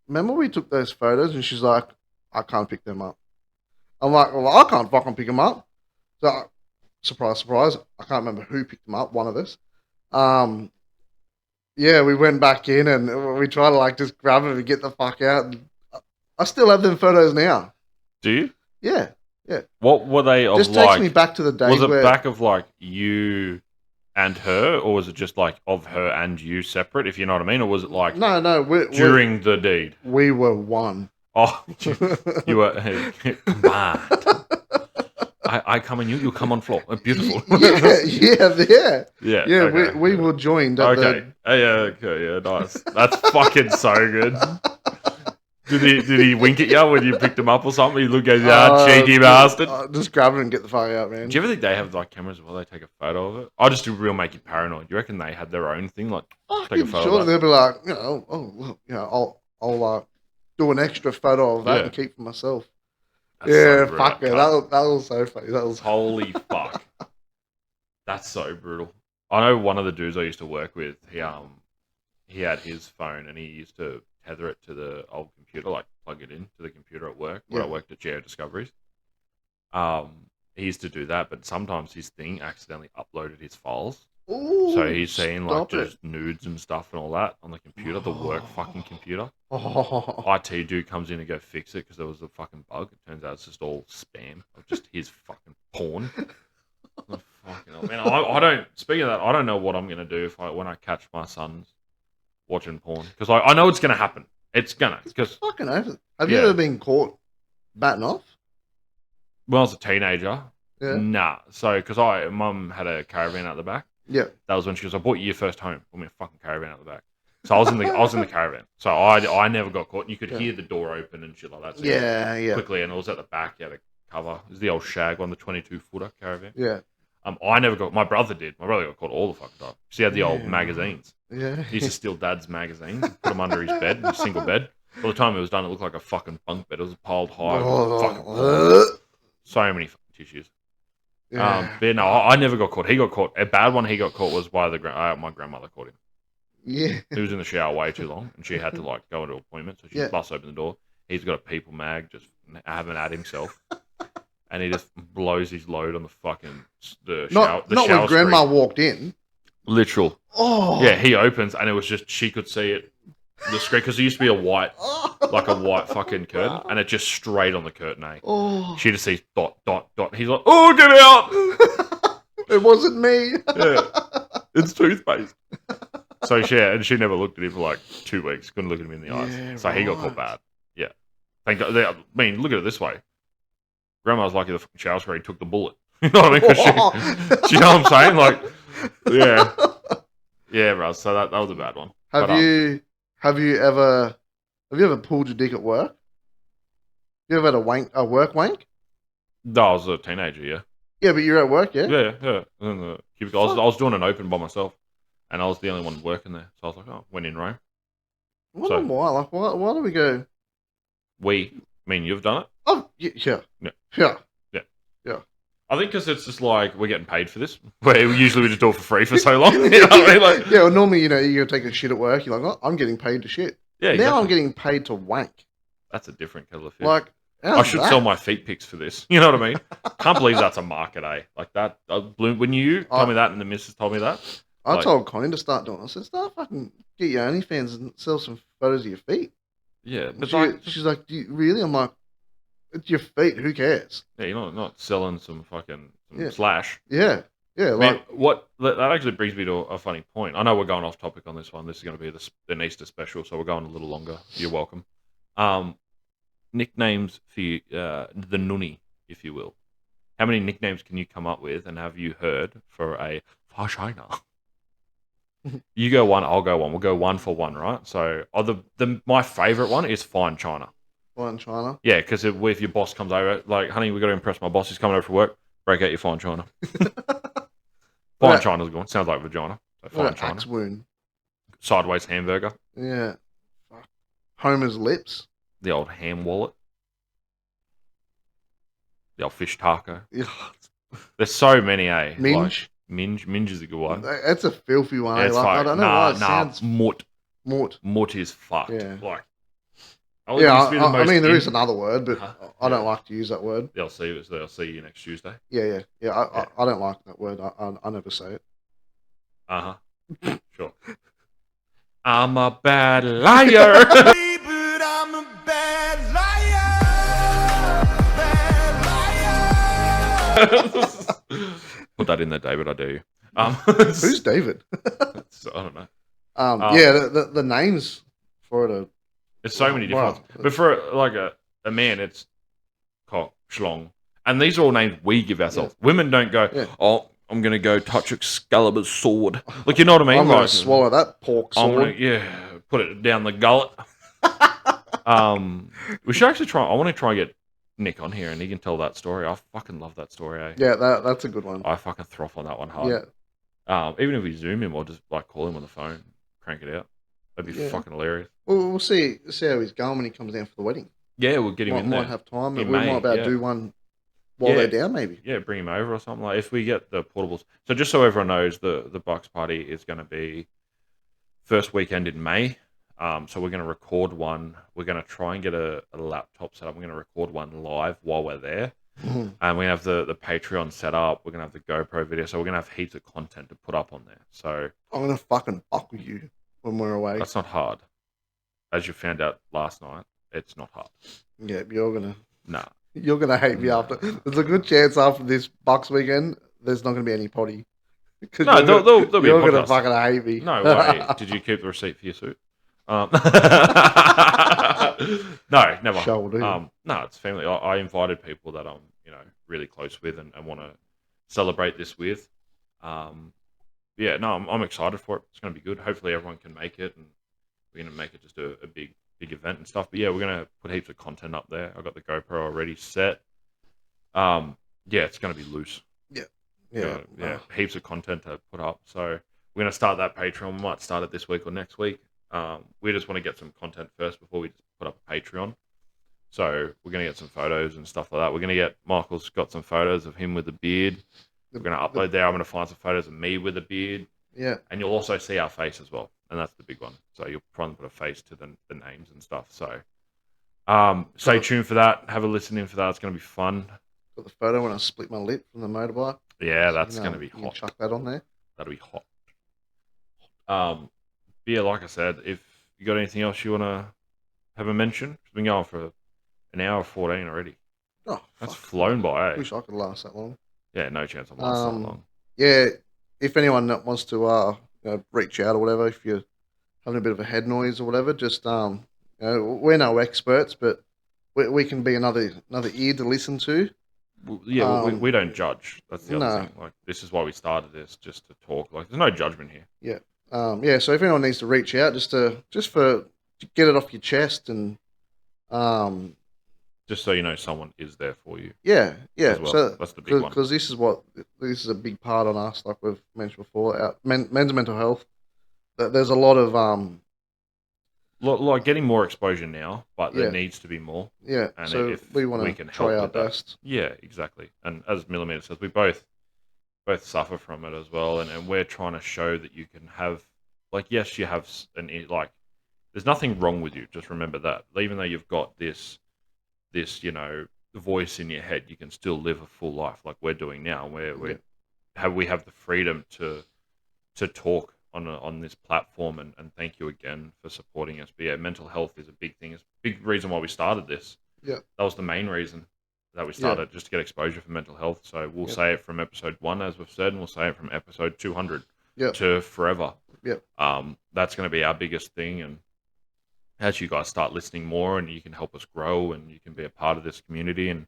remember we took those photos? And she's like, I can't pick them up. I'm like, well, I can't fucking pick them up. So, surprise, surprise, I can't remember who picked them up. One of us. Yeah, we went back in and we tried to just grab them and get the fuck out. And I still have them photos now. Do you? Yeah. What were they of Just like? takes me back to the day Was it where back of like you and her, or was it just like of her and you separate? If you know what I mean, or was it like no, during the deed? we were one. Oh, you were combined. I come on you come on floor. Beautiful. yeah. Yeah. Okay. We were joined at Okay. Yeah, nice. That's fucking so good. Did he wink at you when you picked him up or something? He looked at you, cheeky bastard. Just grab it and get the fuck out, man. Do you ever think they have like cameras where they take a photo of it? I just do real make you paranoid. Do you reckon they had their own thing, like take a photo? Sure, of that? they'll be like, I'll do an extra photo of that Yeah. and keep for myself. That's Yeah, so brutal. fuck it. That was so funny. That was Holy fuck. That's so brutal. I know one of the dudes I used to work with, he had his phone and he used to tether it to the old computer, like plug it in to the computer at work when I Yeah. worked at Geo Discoveries. He used to do that, but sometimes his thing accidentally uploaded his files. Ooh, So he's seeing like stop it. just nudes and stuff and all that on the computer, the work fucking computer. Oh, IT dude comes in to go fix it because there was a fucking bug. It turns out it's just all spam of just his fucking porn. Oh, fucking hell. Man, I don't. Speaking of that, I don't know what I'm gonna do when I catch my sons watching porn because I know it's gonna happen. It's gonna because fucking over. Have you Yeah. ever been caught batting off? when I was a teenager, Yeah. nah. So because mum had a caravan out the back. Yeah. That was when she goes, I bought you your first home. Bought me a fucking caravan out the back. So I was in the caravan. So I never got caught. You could Yeah. hear the door open and shit like that. So Yeah. quickly, and it was at the back. You had a cover. It was the old Shag one, the 22-footer caravan. Yeah. I never got. My brother did. My brother got caught all the fucking time. He had the old Yeah. magazines. Yeah. He used to steal Dad's magazines, put them under his bed, his single bed. By the time it was done, it looked like a fucking bunk bed. It was piled high. Fucking so many fucking tissues. Yeah. But no, I never got caught. He got caught. A bad one he got caught was by my grandmother caught him. Yeah. He was in the shower way too long, and she had to like go into an appointment, so she Yeah. busts open the door. He's got a people mag, just having at himself, and he just blows his load on the fucking the shower. Not when Grandma screen. walked in. Literal. Oh. Yeah, he opens and it was just, she could see it, the screen, because there used to be a white fucking curtain, and it just straight on the curtain, eh? Oh. She just sees dot, dot, dot. He's like, oh, get out! It wasn't me. Yeah, it's toothpaste. So and she never looked at him for like 2 weeks. Couldn't look at him in the eyes. Yeah, So he got caught right. bad. Yeah. Thank God. I mean, look at it this way. Grandma was lucky the fucking shower screen took the bullet. You know what I mean? 'Cause she, you know what I'm saying? Like, yeah. Yeah, bro. So that was a bad one. Have But, you ever pulled your dick at work? You ever had a work wank? No, I was a teenager, yeah. Yeah, but you're at work, yeah? Yeah. And the cubicle. I was doing an open by myself, and I was the only one working there. So I was like, oh, when in Rome. I wonder why. Like, why do we go? I mean, you've done it? Oh, yeah. Yeah. Yeah. I think because it's just like, we're getting paid for this. Where usually we just do it for free for so long. You know what I mean? Like, Yeah, well, normally, you go take a shit at work, you're like, oh, I'm getting paid to shit. yeah, Now exactly. I'm getting paid to wank. That's a different kettle of fish. Like, I should sell my feet pics for this. You know what I mean? Can't believe that's a market, eh? Like that. When you told me that and the missus told me that. I like- told Connie to start doing it. I said, start fucking get your OnlyFans and sell some photos of your feet. Yeah. But She's like, do you really? I'm like, it's your feet. Who cares? yeah, you're not selling some fucking Yeah. slash. Yeah. Yeah. I mean, Like, that actually brings me to a funny point. I know we're going off topic on this one. This is going to be an Easter special, so we're going a little longer. You're welcome. Nicknames for you, the nunny, if you will. How many nicknames can you come up with, and have you heard for a vagina? You go one, I'll go one. We'll go one for one, right? So, my favorite one is Fine China. Fine China. Yeah, because if your boss comes over, like, honey, we got to impress my boss. He's coming over for work. Break out your Fine China. Fine China's good. Sounds like vagina. So Fine What China. axe wound. Sideways hamburger. Yeah. Fuck. Homer's lips. The old ham wallet. The old fish taco. Yeah. There's so many, eh? Minge. Like, Minge is a good one. That's a filthy one. Yeah, eh? it's Like, I like, don't know why it nah, sounds mort. mort. Mort is fucked. Yeah. Like, Yeah, I I mean, there is another word, but Uh-huh. I don't Yeah. like to use that word. They'll see you next Tuesday. Yeah. Yeah. I don't like that word. I never say it. Uh huh. Sure. I'm a bad liar. But I'm a bad liar. Put that in there, David. I dare you. Who's David? I don't know. Yeah, the names for it are. There's so many different Wow. ones. But for like a man, it's cock, schlong. And these are all names we give ourselves. Women don't go, Yeah. oh, I'm going to go touch Excalibur's sword. Like, you know what I mean? I'm gonna Like, swallow that pork I'm sword. gonna, put it down the gullet. We should actually try. I want to try and get Nick on here, and he can tell that story. I fucking love that story. Eh? Yeah, that's a good one. I fucking throw on that one hard. Yeah, Even if we zoom him or just like call him on the phone, crank it out. That'd be Yeah. fucking hilarious. we'll see how he's going when he comes down for the wedding. Yeah, we'll get him in there. Might have time. He We may, might be able yeah. to do one while Yeah. they're down, maybe. Yeah, bring him over or something. Like if we get the portables. So just so everyone knows, the Bucks party is going to be first weekend in May. So we're going to record one. We're going to try and get a laptop set up. We're going to record one live while we're there. Mhm. And we have the Patreon set up. We're going to have the GoPro video. So we're going to have heaps of content to put up on there. So I'm gonna fucking fuck with you when we're away. that's not hard. As you found out last night, it's not hard. Yeah, you're gonna hate me Nah. after. There's a good chance after this Bucks weekend, there's not gonna be any potty. 'Cause No, you're there'll be a you're gonna podcast. fucking hate me. No way. Did you keep the receipt for your suit? No, never. Sure do. No, it's family. I invited people that I'm, really close with and want to celebrate this with. Yeah, no, I'm excited for it. It's going to be good. Hopefully everyone can make it, and we're going to make it just a big event and stuff. But yeah, we're going to put heaps of content up there. I've got the GoPro already set. Yeah, it's going to be loose. yeah. Heaps of content to put up. So we're going to start that Patreon. We might start it this week or next week. We just want to get some content first before we just put up a Patreon. So we're going to get some photos and stuff like that. We're going to get, Michael's got some photos of him with a beard. We're going to upload there. I'm going to find some photos of me with a beard. Yeah. And you'll also see our face as well. And that's the big one. So you'll probably put a face to the names and stuff. So stay tuned for that. Have a listen in for that. It's going to be fun. Got the photo when I split my lip from the motorbike. Yeah, that's You going to be you can hot. chuck that on there. That'll be hot. Yeah, like I said, if you got anything else you want to have a mention, it's been going for an hour 14 already. Oh, That's fuck. flown by, eh? Wish I could last that long. Yeah, no chance I'm lasting that Um, long. Yeah, if anyone that wants to reach out or whatever, if you're having a bit of a head noise or whatever, just we're no experts, but we can be another ear to listen to. Yeah, we Um, don't judge. That's the other no. thing. Like, this is why we started this, just to talk. Like, there's no judgment here. Yeah. Yeah. So if anyone needs to reach out, just to get it off your chest, and Just so you know, someone is there for you. yeah. As well. So That's the big one. because this is a big part on us, like we've mentioned before, men's mental health. There's a lot of Like getting more exposure now, but there Yeah. needs to be more. yeah. And So if we want we to can try help our with that. best. Yeah, exactly. And as Millimeter says, we both suffer from it as well, and we're trying to show that you can have, like, yes, you have like, there's nothing wrong with you. Just remember that, even though you've got this voice in your head, you can still live a full life like we're doing now. We have the freedom to talk on this platform, and thank you again for supporting us. But yeah, mental health is a big thing. It's a big reason why we started this. Yeah. That was the main reason that we started, just to get exposure for mental health. So we'll say it from episode 1, as we've said, and we'll say it from episode 200 to forever. Yeah. That's going to be our biggest thing. And as you guys start listening more, and you can help us grow, and you can be a part of this community and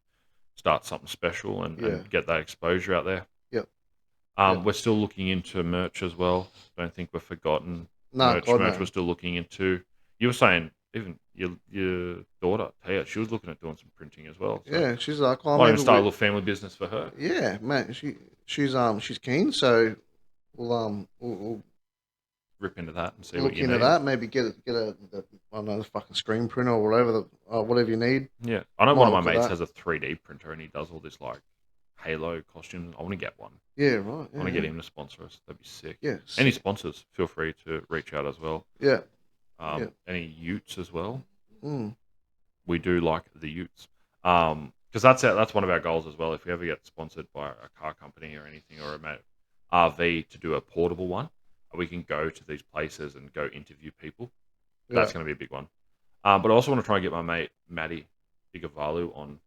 start something special and get that exposure out there. We're still looking into merch as well. Don't think we've forgotten. No, God, merch no. we're still looking into. You were saying even your daughter, Taya, she was looking at doing some printing as well. So Yeah, she's like, oh, might even maybe start a little family business for her. yeah, man. She's keen, so we'll Rip into that and see look what you into need. that. Maybe get a I don't know, the fucking screen printer or whatever you need. Yeah, I know one of my Look at mates that. has a 3D printer and he does all this like Halo costumes. I want to get one. Yeah, right. I want to get him to sponsor us. That'd be sick. Yeah, Any sponsors, feel free to reach out as well. yeah. Any Utes as well. Mm. We do like the Utes. Because that's one of our goals as well. If we ever get sponsored by a car company or anything, or a RV to do a portable one, we can go to these places and go interview people. That's going to be a big one. But I also want to try and get my mate Matty Igavalu on.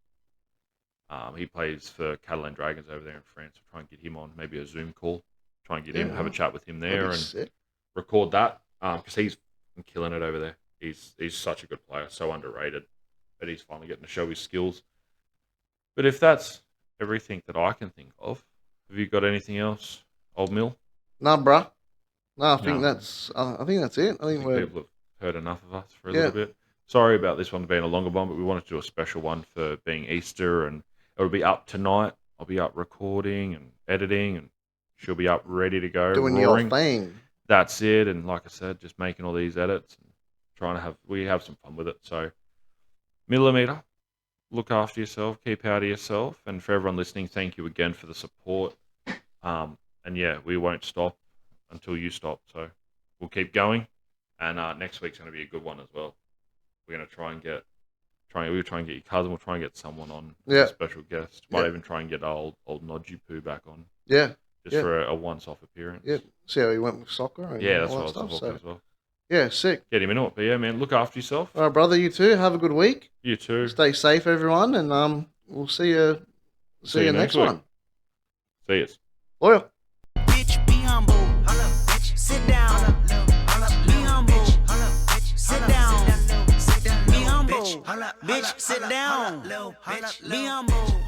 He plays for Catalan Dragons over there in France. We'll try and get him on, maybe a Zoom call. Try and get him, have a chat with him there, and Sick. record that. Because he's killing it over there. He's such a good player, so underrated. But he's finally getting to show his skills. But if that's everything that I can think of, have you got anything else, old Mill? Nah, bruh. No, I think No. that's it. I think we're People have heard enough of us for a little bit. Sorry about this one being a longer one, but we wanted to do a special one for being Easter, and it'll be up tonight. I'll be up recording and editing, and she'll be up ready to go. doing roaring. your thing. That's it. And like I said, just making all these edits and trying to have some fun with it. So, Millimeter, look after yourself, keep out of yourself, and for everyone listening, thank you again for the support. And yeah, we won't stop until you stop. So we'll keep going, and next week's going to be a good one as well. We're going to try and get your cousin. We'll try and get someone on, as a special guest. Might even try and get old Nodgy Poo back on, Yeah. just for a once-off appearance. Yeah. See how he went with soccer and Yeah, that's all what I that was stuff. talking as well. Yeah, sick. Get him into it. But yeah, man, look after yourself. All right, brother. You too. Have a good week. You too. Stay safe, everyone, and we'll see you. See you next week. one. See you. Loyal. Bitch, be humble. Sit down. Be humble. Sit down. Be humble. Bitch, sit down. Be humble.